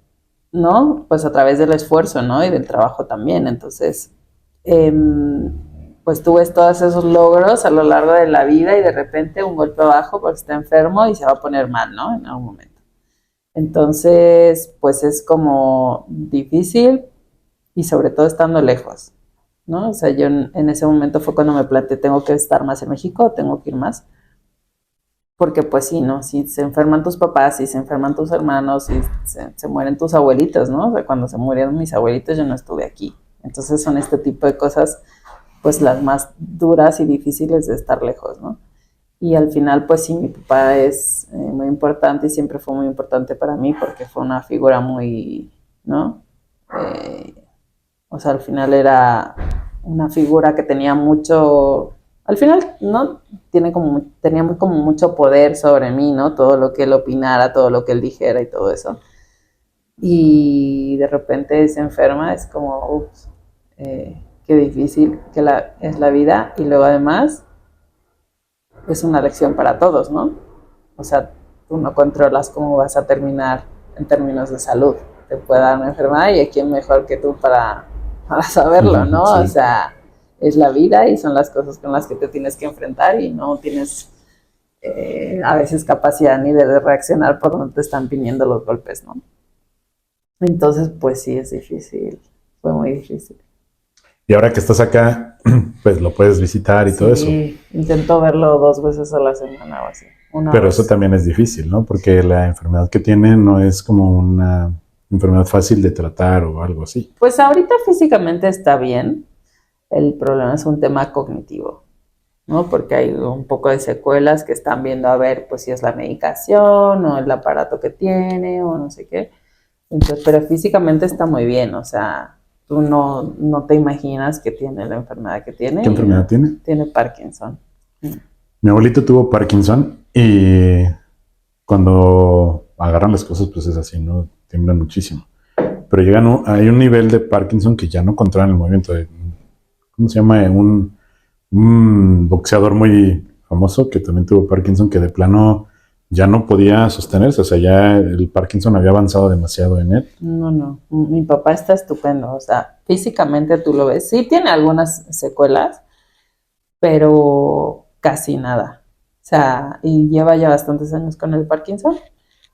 ¿no? Pues a través del esfuerzo, ¿no? Y del trabajo también. Entonces, pues tú ves todos esos logros a lo largo de la vida y de repente un golpe abajo porque está enfermo y se va a poner mal, ¿no? En algún momento. Entonces, pues es como difícil y sobre todo estando lejos, ¿no? O sea, yo en ese momento fue cuando me planteé, tengo que estar más en México, tengo que ir más, porque pues sí, ¿no? Si se enferman tus papás, si se enferman tus hermanos, si se mueren tus abuelitos, ¿no? O sea, cuando se murieron mis abuelitos yo no estuve aquí. Entonces son este tipo de cosas, pues las más duras y difíciles de estar lejos, ¿no? Y al final, pues sí, mi papá es muy importante y siempre fue muy importante para mí porque fue una figura muy, ¿no? O sea, al final era una figura que tenía mucho, al final, ¿no? Tenía como mucho poder sobre mí, ¿no? Todo lo que él opinara, todo lo que él dijera y todo eso. Y de repente se enferma, es como, ups, qué difícil es la vida. Y luego además es una lección para todos, ¿no? O sea, tú no controlas cómo vas a terminar en términos de salud. Te puede dar una enfermedad y quién mejor que tú para saberlo, ¿no? Sí. O sea, es la vida y son las cosas con las que te tienes que enfrentar y no tienes a veces capacidad ni de reaccionar por donde te están viniendo los golpes, ¿no? Entonces, pues sí, es difícil, fue muy difícil. Y ahora que estás acá, pues lo puedes visitar y todo eso. Sí, intento verlo 2 veces a la semana o así. Pero eso también es difícil, ¿no? Porque la enfermedad que tiene no es como una enfermedad fácil de tratar o algo así. Pues ahorita físicamente está bien, el problema es un tema cognitivo, ¿no? Porque hay un poco de secuelas que están viendo a ver, pues si es la medicación o el aparato que tiene o no sé qué. Entonces, pero físicamente está muy bien, o sea, tú no te imaginas que tiene la enfermedad que tiene. ¿Qué enfermedad tiene? Tiene Parkinson. Mi abuelito tuvo Parkinson y cuando agarran las cosas, pues es así, ¿no? Tiemblan muchísimo. Pero hay un nivel de Parkinson que ya no controlan el movimiento. ¿Cómo se llama? Un boxeador muy famoso que también tuvo Parkinson, que de plano ya no podía sostenerse. O sea, ya el Parkinson había avanzado demasiado en él. No. Mi papá está estupendo. O sea, físicamente tú lo ves. Sí tiene algunas secuelas, pero casi nada. O sea, y lleva ya bastantes años con el Parkinson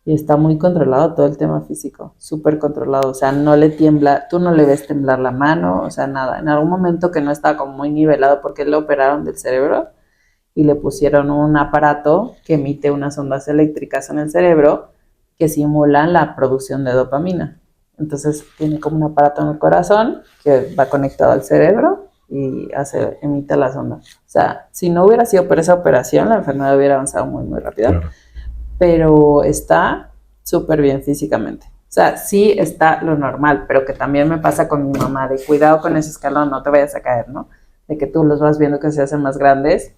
y está muy controlado todo el tema físico, súper controlado. O sea, no le tiembla, tú no le ves temblar la mano, o sea, nada. En algún momento que no estaba como muy nivelado porque le operaron del cerebro y le pusieron un aparato que emite unas ondas eléctricas en el cerebro que simulan la producción de dopamina. Entonces tiene como un aparato en el corazón que va conectado al cerebro y emite las ondas. O sea, si no hubiera sido por esa operación, la enfermedad hubiera avanzado muy, muy rápido. Claro. Pero está súper bien físicamente. O sea, sí está lo normal, pero que también me pasa con mi mamá, de cuidado con ese escalón, no te vayas a caer, ¿no? De que tú los vas viendo que se hacen más grandes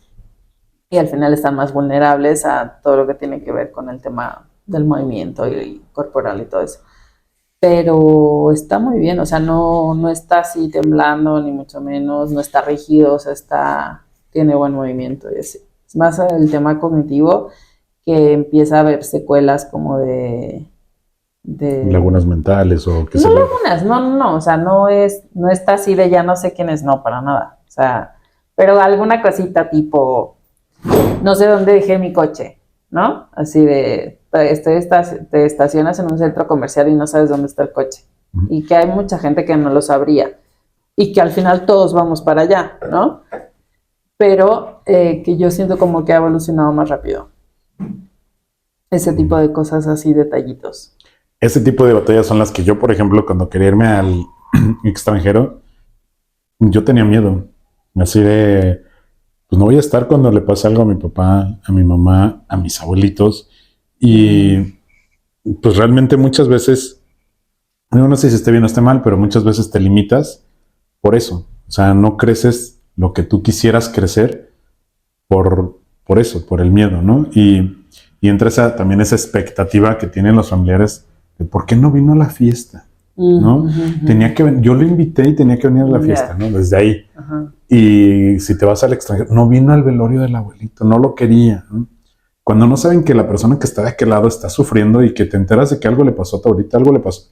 y al final están más vulnerables a todo lo que tiene que ver con el tema del movimiento y corporal y todo eso. Pero está muy bien, o sea, no está así temblando, ni mucho menos, no está rígido, o sea, tiene buen movimiento y así. Es más el tema cognitivo que empieza a haber secuelas como de Lagunas mentales o qué sé no yo. lagunas, no, o sea, no está así de ya no sé quién es, no, para nada. O sea, pero alguna cosita tipo, no sé dónde dejé mi coche, ¿no? Así te estacionas en un centro comercial y no sabes dónde está el coche. Y que hay mucha gente que no lo sabría. Y que al final todos vamos para allá, ¿no? Pero que yo siento como que ha evolucionado más rápido. Ese tipo de cosas así, detallitos. Ese tipo de batallas son las que yo, por ejemplo, cuando quería irme al extranjero, yo tenía miedo. Así de, pues no voy a estar cuando le pase algo a mi papá, a mi mamá, a mis abuelitos. Y pues realmente muchas veces, no sé si esté bien o esté mal, pero muchas veces te limitas por eso. O sea, no creces lo que tú quisieras crecer por eso, por el miedo, ¿no? Y entra también esa expectativa que tienen los familiares de por qué no vino a la fiesta, ¿no? Tenía que yo lo invité y tenía que venir a la fiesta, ¿no? Desde ahí. Y si te vas al extranjero, no vino al velorio del abuelito, no lo quería, ¿no? Cuando no saben que la persona que está de aquel lado está sufriendo y que te enteras de que algo le pasó a tu abuelita, algo le pasó,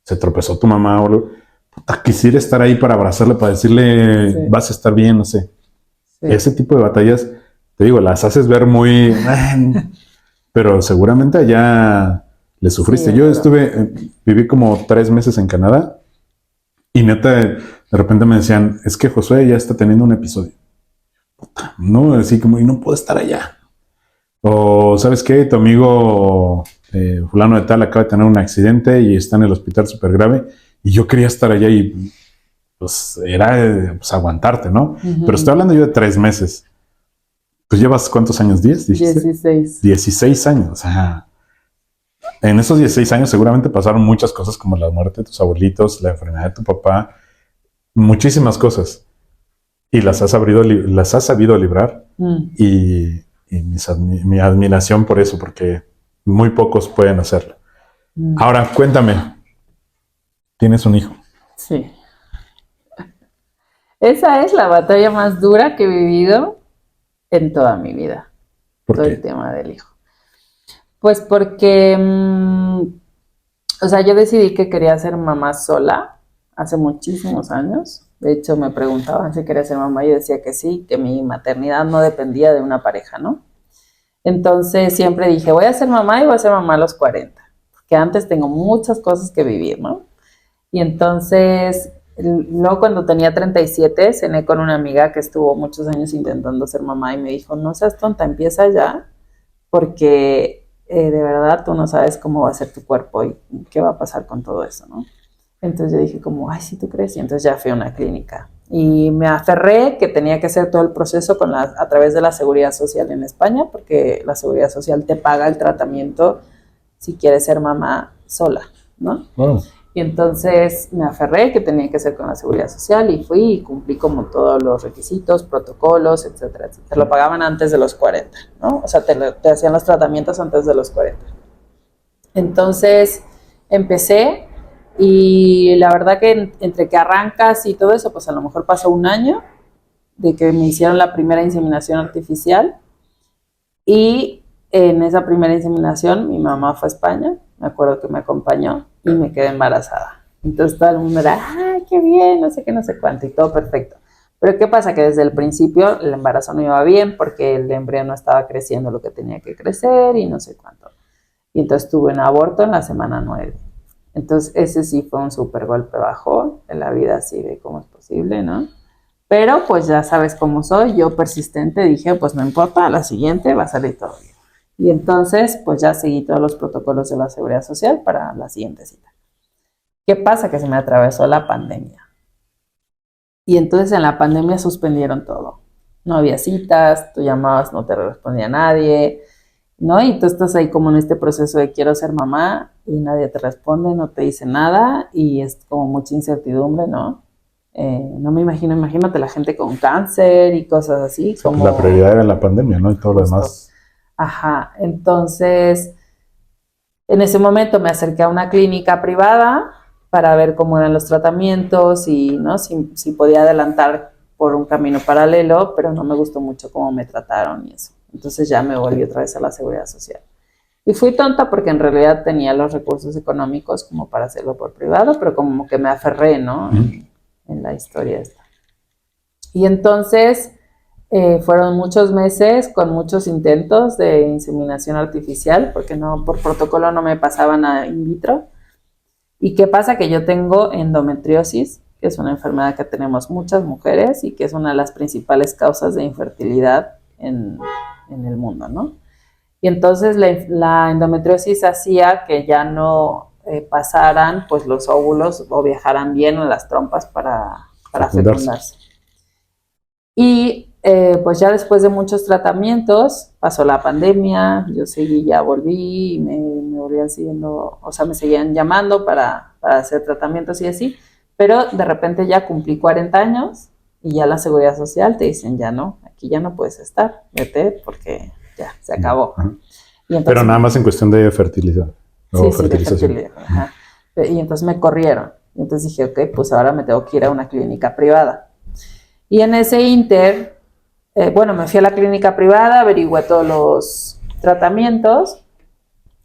se tropezó tu mamá o algo, puta, quisiera estar ahí para abrazarle, para decirle, vas a estar bien, no sé. Ese tipo de batallas, te digo, las haces ver muy, pero seguramente allá le sufriste. Yo viví como 3 meses en Canadá y neta, de repente me decían, es que Josué ya está teniendo un episodio. Puta, no, así como, y no puedo estar allá. O, ¿sabes qué? Tu amigo fulano de tal acaba de tener un accidente y está en el hospital súper grave y yo quería estar allá y pues era pues, aguantarte, ¿no? Pero estoy hablando yo de 3 meses. Pues llevas ¿cuántos años? ¿10? Dijiste. 16. 16 años. O sea, en esos 16 años seguramente pasaron muchas cosas como la muerte de tus abuelitos, la enfermedad de tu papá, muchísimas cosas. Y las has sabido librar. Y mi admiración por eso, porque muy pocos pueden hacerlo. Ahora, cuéntame, ¿tienes un hijo? Sí. Esa es la batalla más dura que he vivido en toda mi vida. ¿Por todo qué? El tema del hijo. Pues porque, o sea, yo decidí que quería ser mamá sola hace muchísimos años. De hecho, me preguntaban si quería ser mamá y yo decía que sí, que mi maternidad no dependía de una pareja, ¿no? Entonces siempre dije, voy a ser mamá y voy a ser mamá a los 40, porque antes tengo muchas cosas que vivir, ¿no? Y entonces, luego cuando tenía 37, cené con una amiga que estuvo muchos años intentando ser mamá y me dijo, no seas tonta, empieza ya, porque de verdad tú no sabes cómo va a ser tu cuerpo y qué va a pasar con todo eso, ¿no? Entonces yo dije como, ay, sí, tú crees, y entonces ya fui a una clínica. Y me aferré que tenía que hacer todo el proceso a través de la Seguridad Social en España, porque la Seguridad Social te paga el tratamiento si quieres ser mamá sola, ¿no? Wow. Y entonces me aferré que tenía que hacer con la Seguridad Social y fui y cumplí como todos los requisitos, protocolos, etcétera, etcétera. Te lo pagaban antes de los 40, ¿no? O sea, te hacían los tratamientos antes de los 40. Entonces empecé y la verdad que entre que arrancas y todo eso, pues a lo mejor pasó un año de que me hicieron la primera inseminación artificial y en esa primera inseminación mi mamá fue a España, me acuerdo que me acompañó y me quedé embarazada. Entonces todo el mundo era, ¡ay, qué bien! No sé qué, no sé cuánto y todo perfecto. Pero ¿qué pasa? Que desde el principio el embarazo no iba bien porque el embrión no estaba creciendo lo que tenía que crecer y no sé cuánto. Y entonces tuve un aborto en la semana 9. Entonces ese sí fue un súper golpe bajo en la vida así de cómo es posible, ¿no? Pero pues ya sabes cómo soy, yo persistente dije, pues no importa, la siguiente va a salir todo bien. Y entonces pues ya seguí todos los protocolos de la Seguridad Social para la siguiente cita. ¿Qué pasa? Que se me atravesó la pandemia. Y entonces en la pandemia suspendieron todo. No había citas, tú llamabas, no te respondía nadie, ¿no? Y tú estás ahí como en este proceso de quiero ser mamá y nadie te responde, no te dice nada y es como mucha incertidumbre, ¿no? No me imagínate la gente con cáncer y cosas así. Sí, como... la prioridad era la pandemia, ¿no? Y todo lo demás. Ajá, entonces En ese momento me acerqué a una clínica privada para ver cómo eran los tratamientos y, ¿no?, si podía adelantar por un camino paralelo, pero no me gustó mucho cómo me trataron y eso. Entonces ya me volví otra vez a la seguridad social. Y fui tonta porque en realidad tenía los recursos económicos como para hacerlo por privado, pero como que me aferré, ¿no? En la historia esta. Y entonces fueron muchos meses con muchos intentos de inseminación artificial, porque no, por protocolo no me pasaban a in vitro. ¿Y qué pasa? Que yo tengo endometriosis, que es una enfermedad que tenemos muchas mujeres y que es una de las principales causas de infertilidad en el mundo, ¿no? Y entonces la endometriosis hacía que ya no pasaran pues los óvulos o viajaran bien en las trompas para fecundarse. Y pues ya después de muchos tratamientos, pasó la pandemia, yo seguí, ya volví, y me volvían siguiendo, o sea, me seguían llamando para hacer tratamientos y así, pero de repente ya cumplí 40 años y ya la seguridad social te dicen, ya no, aquí ya no puedes estar, vete porque ya, se acabó. Y entonces, pero nada más en cuestión de fertilidad. Sí, fertilización. De fertilidad. Ajá. Y entonces me corrieron. Y entonces dije, ok, pues ahora me tengo que ir a una clínica privada. Y en ese inter, bueno, me fui a la clínica privada, averigüé todos los tratamientos.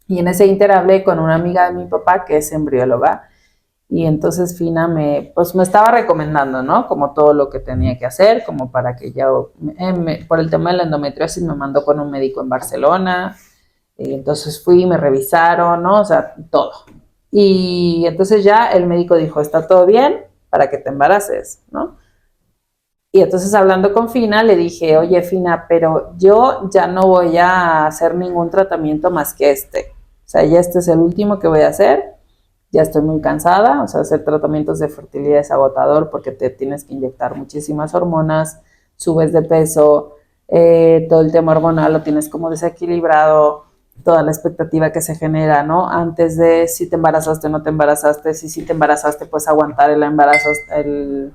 Y en ese inter hablé con una amiga de mi papá que es embrióloga. Y entonces Fina me estaba recomendando, ¿no? Como todo lo que tenía que hacer, como para que ya, por el tema de la endometriosis me mandó con un médico en Barcelona. Y entonces fui, me revisaron, ¿no? O sea, todo. Y entonces ya el médico dijo, está todo bien para que te embaraces, ¿no? Y entonces hablando con Fina, le dije, oye Fina, pero yo ya no voy a hacer ningún tratamiento más que este. O sea, ya este es el último que voy a hacer. Ya estoy muy cansada. O sea, hacer tratamientos de fertilidad es agotador porque te tienes que inyectar muchísimas hormonas, subes de peso, todo el tema hormonal lo tienes como desequilibrado, toda la expectativa que se genera, ¿no? Antes de si te embarazaste o no te embarazaste, si te embarazaste, pues aguantar el embarazo, el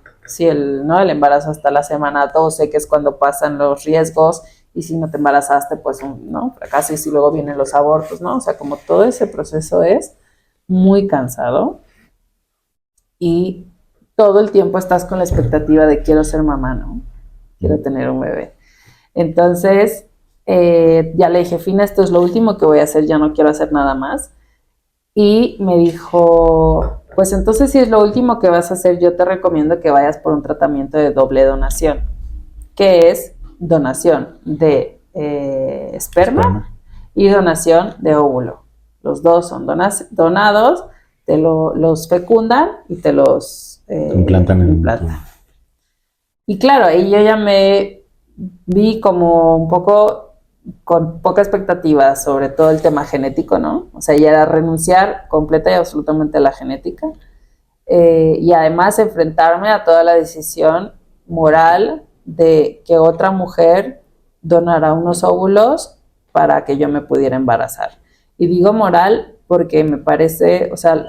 embarazo hasta la semana 12, que es cuando pasan los riesgos, y si no te embarazaste, pues, ¿no? Fracaso, y si luego vienen los abortos, ¿no? O sea, como todo ese proceso es muy cansado y todo el tiempo estás con la expectativa de quiero ser mamá, ¿no? Quiero tener un bebé. Entonces, ya le dije, Fina, esto es lo último que voy a hacer, ya no quiero hacer nada más. Y me dijo, pues entonces si es lo último que vas a hacer, yo te recomiendo que vayas por un tratamiento de doble donación, que es donación de esperma y donación de óvulo. Los dos son donados, los fecundan y te los implantan. Y claro, ahí yo ya me vi como un poco con poca expectativa sobre todo el tema genético, ¿no? O sea, ya era renunciar completa y absolutamente a la genética, y además enfrentarme a toda la decisión moral de que otra mujer donara unos óvulos para que yo me pudiera embarazar. Y digo moral porque me parece, o sea,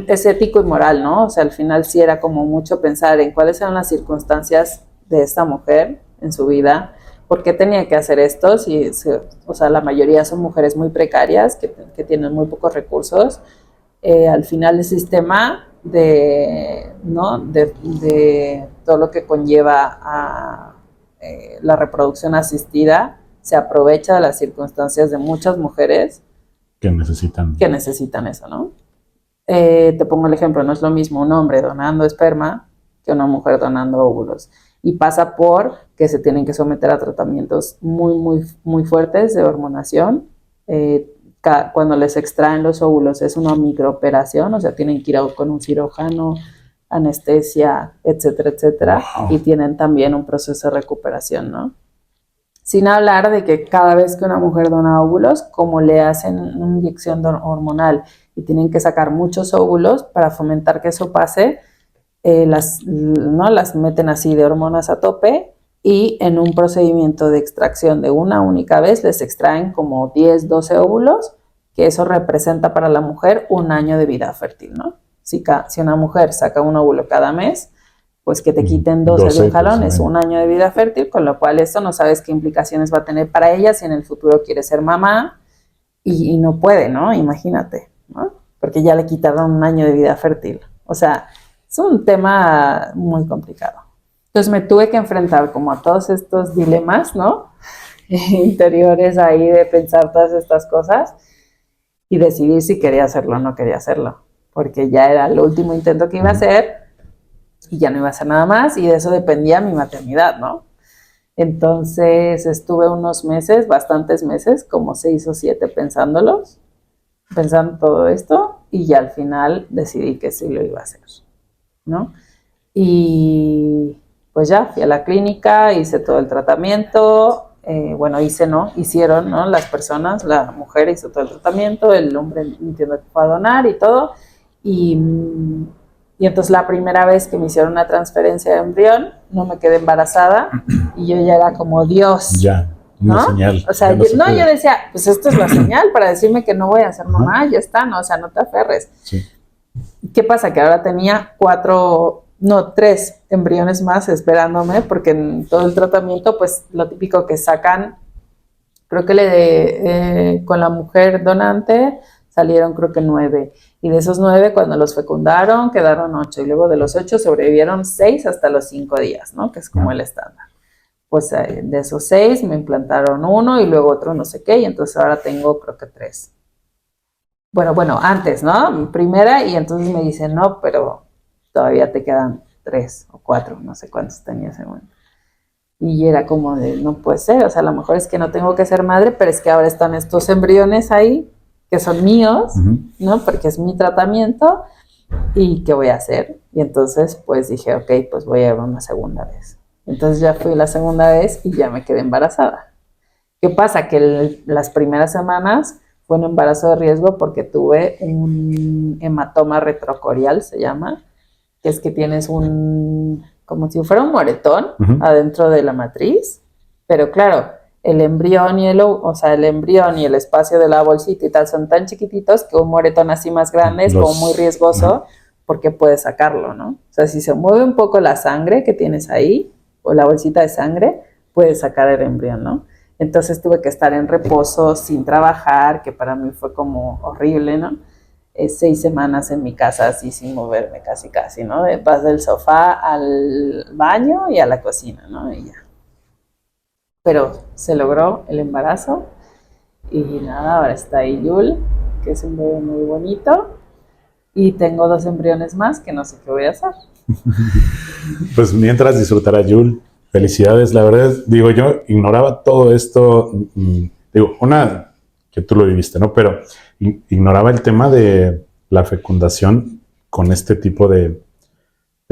es ético y moral, ¿no? O sea, al final sí era como mucho pensar en cuáles eran las circunstancias de esta mujer en su vida, por qué tenía que hacer esto, o sea, la mayoría son mujeres muy precarias que tienen muy pocos recursos. Al final el sistema ¿no? de todo lo que conlleva a la reproducción asistida se aprovecha de las circunstancias de muchas mujeres que necesitan eso, ¿no? Te pongo el ejemplo, no es lo mismo un hombre donando esperma que una mujer donando óvulos. Y pasa por que se tienen que someter a tratamientos muy, muy, muy fuertes de hormonación. Cuando les extraen los óvulos es una microoperación, o sea, tienen que ir con un cirujano, anestesia, etcétera, etcétera. Wow. Y tienen también un proceso de recuperación, ¿no? Sin hablar de que cada vez que una mujer dona óvulos, como le hacen una inyección hormonal y tienen que sacar muchos óvulos para fomentar que eso pase, las meten así de hormonas a tope y en un procedimiento de extracción de una única vez les extraen como 10, 12 óvulos, que eso representa para la mujer un año de vida fértil, ¿no? Si una mujer saca un óvulo cada mes, pues que te quiten 12 de un jalón, es un año de vida fértil, con lo cual esto no sabes qué implicaciones va a tener para ella si en el futuro quiere ser mamá y no puede, ¿no? Imagínate, ¿no? Porque ya le quitaron un año de vida fértil. O sea, es un tema muy complicado. Entonces me tuve que enfrentar como a todos estos dilemas, ¿no? Interiores ahí de pensar todas estas cosas y decidir si quería hacerlo o no quería hacerlo. Porque ya era el último intento que iba a hacer y ya no iba a hacer nada más y de eso dependía mi maternidad, ¿no? Entonces estuve unos meses, bastantes meses, como 6 o 7 pensando todo esto y ya al final decidí que sí lo iba a hacer, ¿no? Y pues ya fui a la clínica, hice todo el tratamiento, hicieron, ¿no? Las personas, la mujer hizo todo el tratamiento, el hombre entiendo que fue a donar y todo, y entonces la primera vez que me hicieron una transferencia de embrión, no me quedé embarazada y yo ya era como Dios. Ya, una ¿no? señal. O sea, yo decía, pues esto es la señal para decirme que no voy a ser mamá, ya está, ¿no? O sea, no te aferres. Sí. ¿Qué pasa? Que ahora tenía 3 embriones más esperándome, porque en todo el tratamiento, pues lo típico que sacan, creo que con la mujer donante salieron creo que 9. Y de esos 9, cuando los fecundaron, quedaron 8. Y luego de los 8 sobrevivieron 6 hasta los 5 días, ¿no? Que es como el estándar. Pues de esos 6 me implantaron 1 y luego otro no sé qué. Y entonces ahora tengo creo que 3. Bueno, antes, ¿no? Mi primera, y entonces me dicen, no, pero todavía te quedan 3 o 4, no sé cuántos tenía ese momento. Y era como de, no puede ser, o sea, a lo mejor es que no tengo que ser madre, pero es que ahora están estos embriones ahí, que son míos, ¿no? Porque es mi tratamiento, ¿y qué voy a hacer? Y entonces, pues dije, ok, pues voy a ir una segunda vez. Entonces ya fui la segunda vez y ya me quedé embarazada. ¿Qué pasa? Que las primeras semanas fue un embarazo de riesgo porque tuve un hematoma retrocorial, se llama, que es que tienes como si fuera un moretón adentro de la matriz, pero claro, el embrión y el espacio de la bolsita y tal son tan chiquititos que un moretón así más grande es como muy riesgoso porque puedes sacarlo, ¿no? O sea, si se mueve un poco la sangre que tienes ahí, o la bolsita de sangre, puedes sacar el embrión, ¿no? Entonces tuve que estar en reposo sin trabajar, que para mí fue como horrible, ¿no? 6 semanas en mi casa así sin moverme casi, ¿no? Vas del sofá al baño y a la cocina, ¿no? Y ya. Pero se logró el embarazo y nada, ahora está ahí Yul, que es un bebé muy bonito, y tengo 2 embriones más que no sé qué voy a hacer. Pues mientras disfrutar a Yul, felicidades. La verdad, digo, yo ignoraba todo esto. Digo, que tú lo viviste, ¿no? Pero ignoraba el tema de la fecundación con este tipo de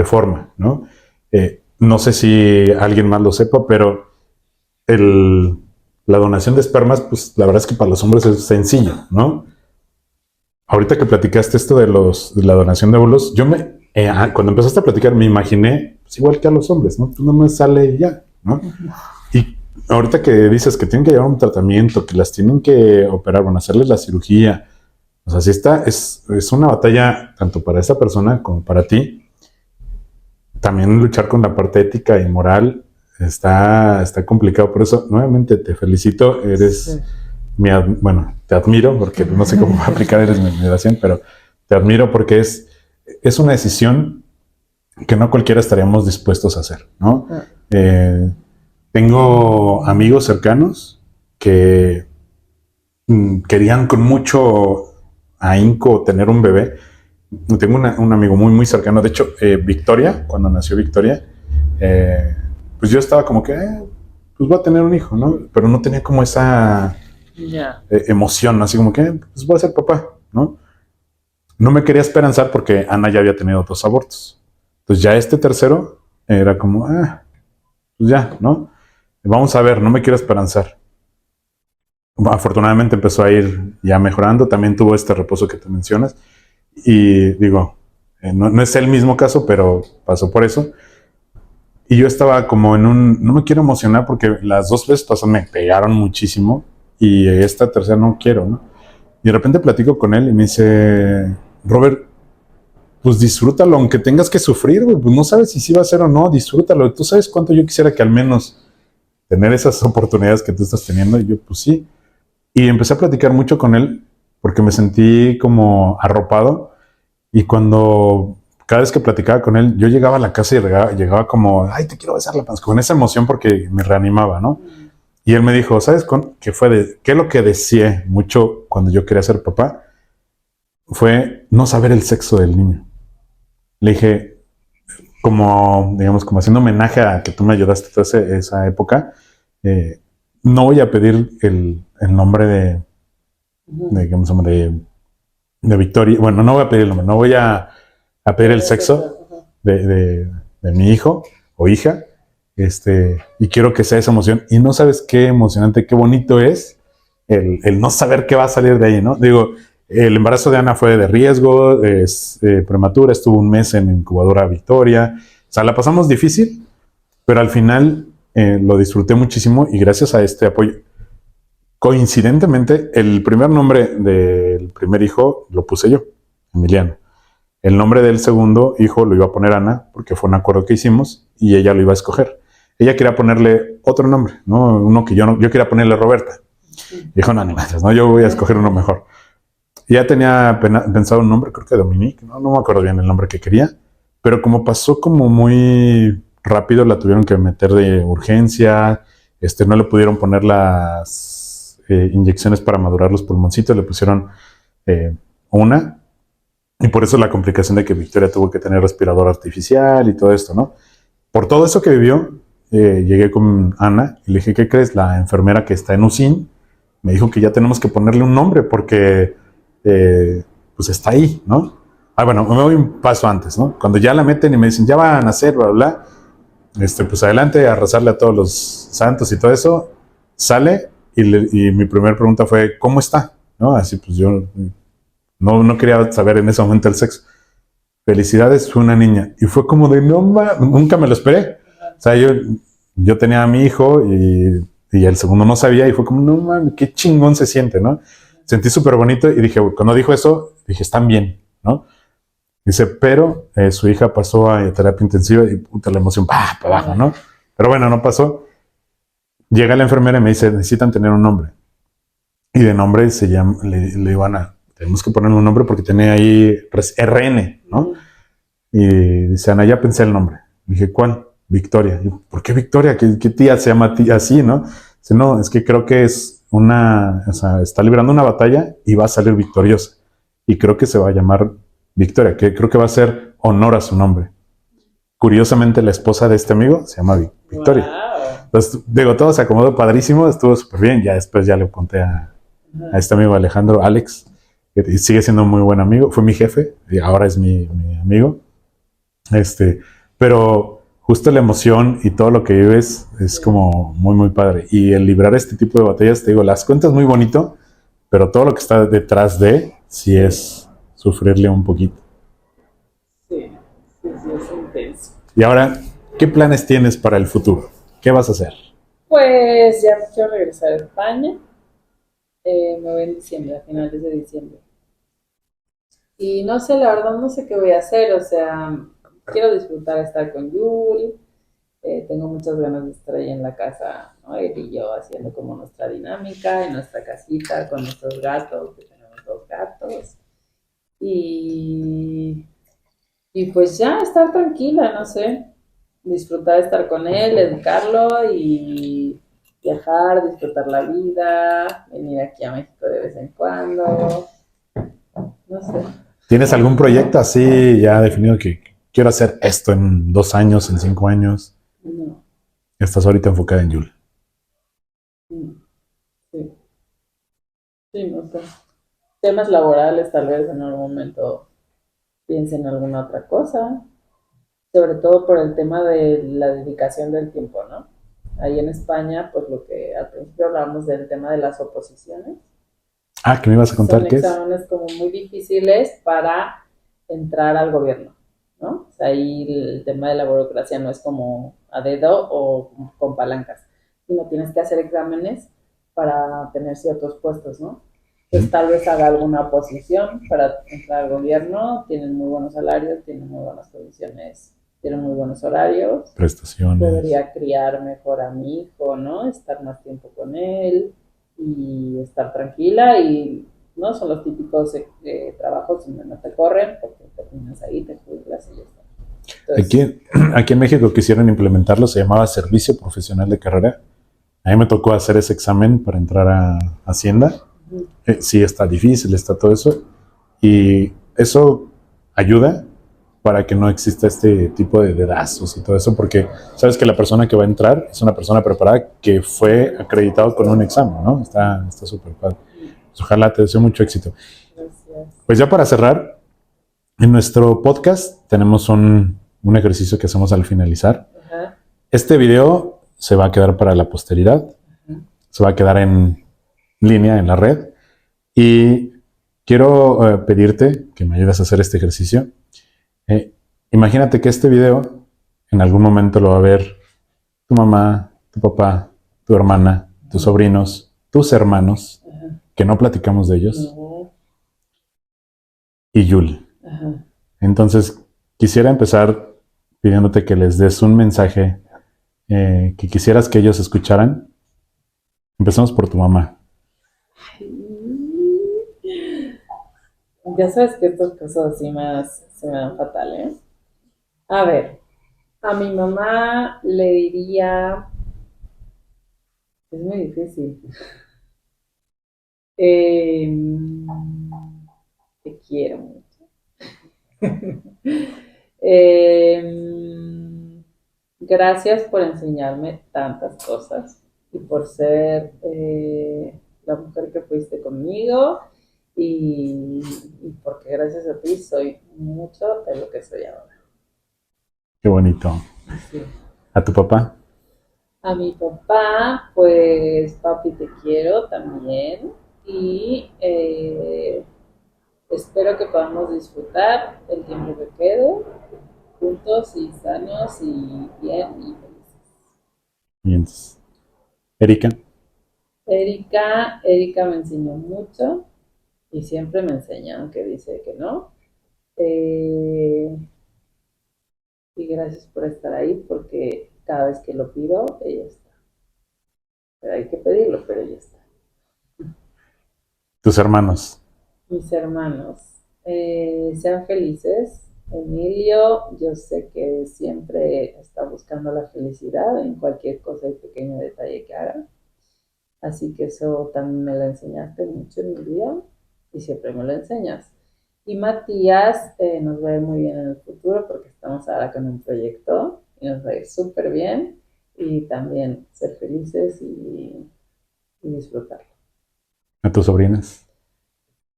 forma, ¿no? No sé si alguien más lo sepa, pero la donación de espermas, pues la verdad es que para los hombres es sencillo, ¿no? Ahorita que platicaste esto de la donación de óvulos, cuando empezaste a platicar me imaginé, pues igual que a los hombres, ¿no? Tú no me sale ya, ¿no? Y ahorita que dices que tienen que llevar un tratamiento, que las tienen que operar, bueno, hacerles la cirugía, o sea, sí es una batalla tanto para esa persona como para ti. También luchar con la parte ética y moral está complicado. Por eso, nuevamente, te felicito. Eres te admiro, porque no sé cómo aplicar, eres mi admiración, pero te admiro porque es una decisión que no cualquiera estaríamos dispuestos a hacer, ¿no? Tengo amigos cercanos que querían con mucho ahínco tener un bebé. Tengo un amigo muy, muy cercano, de hecho, Victoria, cuando nació Victoria, pues yo estaba como que, pues voy a tener un hijo, ¿no? Pero no tenía como esa emoción, así como que, pues voy a ser papá, ¿no? No me quería esperanzar porque Ana ya había tenido 2 abortos. Entonces ya este tercero era como, pues ya, ¿no? Vamos a ver, no me quiero esperanzar. Afortunadamente empezó a ir ya mejorando, también tuvo este reposo que tú mencionas. Y digo, no es el mismo caso, pero pasó por eso. Y yo estaba como no me quiero emocionar porque las 2 veces pasadas me pegaron muchísimo y esta tercera no quiero, ¿no? Y de repente platico con él y me dice, Robert, pues disfrútalo, aunque tengas que sufrir, güey, pues no sabes si sí va a ser o no, disfrútalo. Tú sabes cuánto yo quisiera que al menos tener esas oportunidades que tú estás teniendo. Y yo, pues sí. Y empecé a platicar mucho con él porque me sentí como arropado. Y cada vez que platicaba con él, yo llegaba a la casa y llegaba como, ay, te quiero besar la panza, con esa emoción porque me reanimaba, ¿no? Y él me dijo, ¿sabes qué es lo que deseé mucho cuando yo quería ser papá? Fue no saber el sexo del niño. Le dije, como, digamos, como haciendo homenaje a que tú me ayudaste toda esa época, no voy a pedir el nombre digamos, de Victoria. Bueno, no voy a pedir el nombre, no voy a pedir el sexo de mi hijo o hija. Y quiero que sea esa emoción. Y no sabes qué emocionante, qué bonito es el no saber qué va a salir de ahí, ¿no? Digo, el embarazo de Ana fue de riesgo, es prematura, estuvo un mes en incubadora Victoria. O sea, la pasamos difícil, pero al final lo disfruté muchísimo y gracias a este apoyo. Coincidentemente, el primer nombre del primer hijo lo puse yo, Emiliano. El nombre del segundo hijo lo iba a poner Ana, porque fue un acuerdo que hicimos y ella lo iba a escoger. Ella quería ponerle otro nombre, ¿no? Uno que yo quería ponerle Roberta. Dijo, no, ni más, ¿no? Yo voy a escoger uno mejor. Ya tenía pensado un nombre, creo que Dominique, ¿no? No me acuerdo bien el nombre que quería, pero como pasó como muy rápido, la tuvieron que meter de urgencia, no le pudieron poner las inyecciones para madurar los pulmoncitos, le pusieron una, y por eso la complicación de que Victoria tuvo que tener respirador artificial y todo esto, ¿no? Por todo eso que vivió, llegué con Ana y le dije, ¿qué crees? La enfermera que está en UCIN me dijo que ya tenemos que ponerle un nombre porque pues está ahí, ¿no? Bueno, me voy un paso antes, ¿no? Cuando ya la meten y me dicen, ya van a nacer, bla, bla, pues adelante a rezarle a todos los santos y todo eso, sale y mi primera pregunta fue, ¿cómo está? ¿No? Así pues yo no quería saber en ese momento el sexo. Felicidades, fue una niña. Y fue como de, no, nunca me lo esperé. O sea, yo tenía a mi hijo y el segundo no sabía y fue como, no mames, qué chingón se siente, ¿no? Sentí súper bonito y dije, cuando dijo eso, dije, están bien, ¿no? Dice, pero su hija pasó a terapia intensiva y puta, la emoción, para abajo, ¿no? Pero bueno, no pasó. Llega la enfermera y me dice, necesitan tener un nombre. Y de nombre se llama, le iban a, tenemos que poner un nombre porque tenía ahí RN, ¿no? Y dice, Ana, ya pensé el nombre. Dije, ¿cuál? Victoria. Y, ¿por qué Victoria? ¿Qué tía se llama tía así, no? Dice, no, es que creo que es o sea, está librando una batalla y va a salir victoriosa. Y creo que se va a llamar Victoria, que creo que va a ser honor a su nombre. Curiosamente, la esposa de este amigo se llama Victoria. Wow. Entonces, digo, todo se acomodó padrísimo, estuvo súper bien. Ya después ya le conté a este amigo Alejandro, Alex, que sigue siendo un muy buen amigo. Fue mi jefe y ahora es mi amigo. Pero justo la emoción y todo lo que vives es como muy, muy padre. Y el librar este tipo de batallas, te digo, las cuentas muy bonito, pero todo lo que está detrás sí es sufrirle un poquito. Sí, es intenso. Y ahora, ¿qué planes tienes para el futuro? ¿Qué vas a hacer? Pues ya quiero regresar a España. Me voy en diciembre, a finales de diciembre. Y no sé, la verdad no sé qué voy a hacer, o sea, quiero disfrutar estar con Yul, tengo muchas ganas de estar ahí en la casa, ¿no? Él y yo haciendo como nuestra dinámica en nuestra casita con nuestros gatos, que tenemos 2 gatos. Y, y pues ya estar tranquila, no sé, disfrutar de estar con él, educarlo y viajar, disfrutar la vida, venir aquí a México de vez en cuando, no sé. ¿Tienes algún proyecto así ya definido que quiero hacer esto en 2 años, en 5 años? No. Estás ahorita enfocada en Yul. Sí. Sí, no sé. Temas laborales, tal vez en algún momento piense en alguna otra cosa. Sobre todo por el tema de la dedicación del tiempo, ¿no? Ahí en España, pues lo que al principio hablábamos del tema de las oposiciones. ¿Qué me ibas a contar? Son exámenes como muy difíciles para entrar al gobierno, ¿no? O sea, ahí el tema de la burocracia no es como a dedo o con palancas, sino tienes que hacer exámenes para tener ciertos puestos, ¿no? Entonces tal vez haga alguna oposición para entrar al gobierno, tienen muy buenos salarios, tienen muy buenas condiciones, tienen muy buenos horarios. Prestaciones. Podría criar mejor a mi hijo, ¿no? Estar más tiempo con él. y estar tranquila y no son los típicos trabajos donde no te corren porque terminas ahí, te jubilas y ya está. Entonces, Aquí en México quisieron implementarlo, se llamaba Servicio Profesional de Carrera. A mí me tocó hacer ese examen para entrar a Hacienda. Sí, está difícil, está todo eso. Y eso ayuda para que no exista este tipo de dedazos y todo eso, porque sabes que la persona que va a entrar es una persona preparada que fue acreditado con un examen, ¿no? Está súper padre. Pues ojalá te deseo mucho éxito. gracias. Pues ya para cerrar, en nuestro podcast tenemos un ejercicio que hacemos al finalizar. Ajá. Este video se va a quedar para la posteridad, se va a quedar en línea en la red y quiero pedirte que me ayudes a hacer este ejercicio. Imagínate que este video en algún momento lo va a ver tu mamá, tu papá, tu hermana, tus sobrinos, tus hermanos, que no platicamos de ellos, y Yul. Entonces, quisiera empezar pidiéndote que les des un mensaje que quisieras que ellos escucharan. Empezamos por tu mamá. Ya sabes que estas cosas así se me dan fatal, ¿eh? A ver, a mi mamá le diría, es muy difícil. Te quiero mucho. Gracias por enseñarme tantas cosas y por ser la mujer que fuiste conmigo y porque gracias a ti soy mucho de lo que soy ahora. Qué bonito. Sí. ¿A tu papá? A mi papá, pues papi te quiero también y espero que podamos disfrutar el tiempo que quede juntos y sanos y bien y felices. Bien. Erika. Erika me enseñó mucho y siempre me enseña, aunque dice que no. Y gracias por estar ahí porque cada vez que lo pido, ella está. Pero hay que pedirlo, pero ella está. Tus hermanos. Mis hermanos, sean felices. Emilio, yo sé que siempre está buscando la felicidad en cualquier cosa y pequeño detalle que haga. Así que eso también me lo enseñaste mucho en mi vida y siempre me lo enseñas. Y Matías nos va a ir muy bien en el futuro porque estamos ahora con un proyecto y nos va a ir súper bien y también ser felices y disfrutarlo. ¿A tus sobrinas?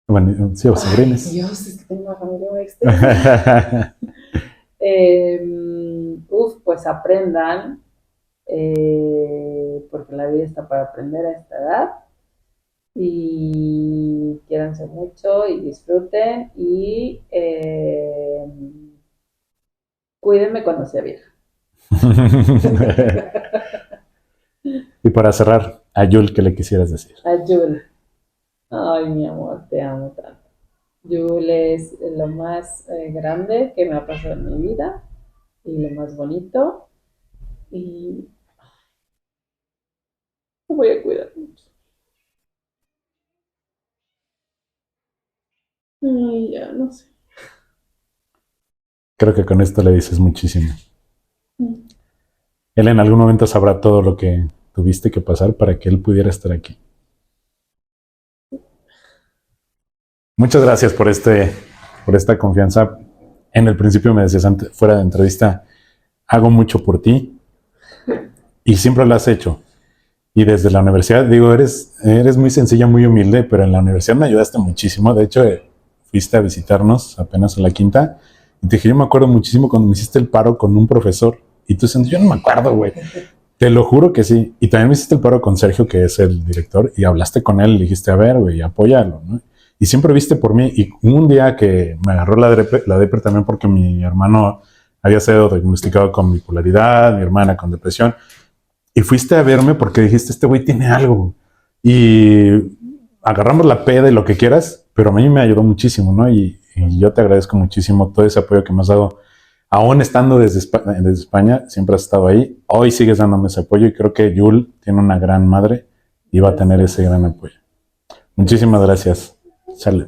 Bueno, sí, a los sobrinos. Dios, es que tengo una familia muy extensa. Pues aprendan, porque la vida está para aprender a esta edad y quiéranse mucho y disfruten y cuídenme cuando sea vieja. Y para cerrar, a Yul, ¿qué le quisieras decir? A Yul, ay mi amor, te amo tanto. Yul es lo más grande que me ha pasado en mi vida y lo más bonito y me voy a cuidar mucho. Ay, ya, no sé. Creo que con esto le dices muchísimo. Él en algún momento sabrá todo lo que tuviste que pasar para que él pudiera estar aquí. Muchas gracias por esta confianza. En el principio me decías antes, fuera de entrevista, hago mucho por ti y siempre lo has hecho. Y desde la universidad, digo, eres muy sencilla, muy humilde, pero en la universidad me ayudaste muchísimo. De hecho, fuiste a visitarnos apenas a la quinta y te dije, yo me acuerdo muchísimo cuando me hiciste el paro con un profesor. Y tú diciendo, yo no me acuerdo, güey. Te lo juro que sí. Y también me hiciste el paro con Sergio, que es el director, y hablaste con él y dijiste, a ver, güey, apóyalo, ¿no? Y siempre viste por mí. Y un día que me agarró la depre también porque mi hermano había sido diagnosticado con bipolaridad, mi hermana con depresión. Y fuiste a verme porque dijiste, este güey tiene algo. Y agarramos la peda y lo que quieras, pero a mí me ayudó muchísimo, ¿no? Y yo te agradezco muchísimo todo ese apoyo que me has dado. Aún estando desde España, siempre has estado ahí. Hoy sigues dándome ese apoyo y creo que Yul tiene una gran madre iba a tener ese gran apoyo. Muchísimas gracias. Sale.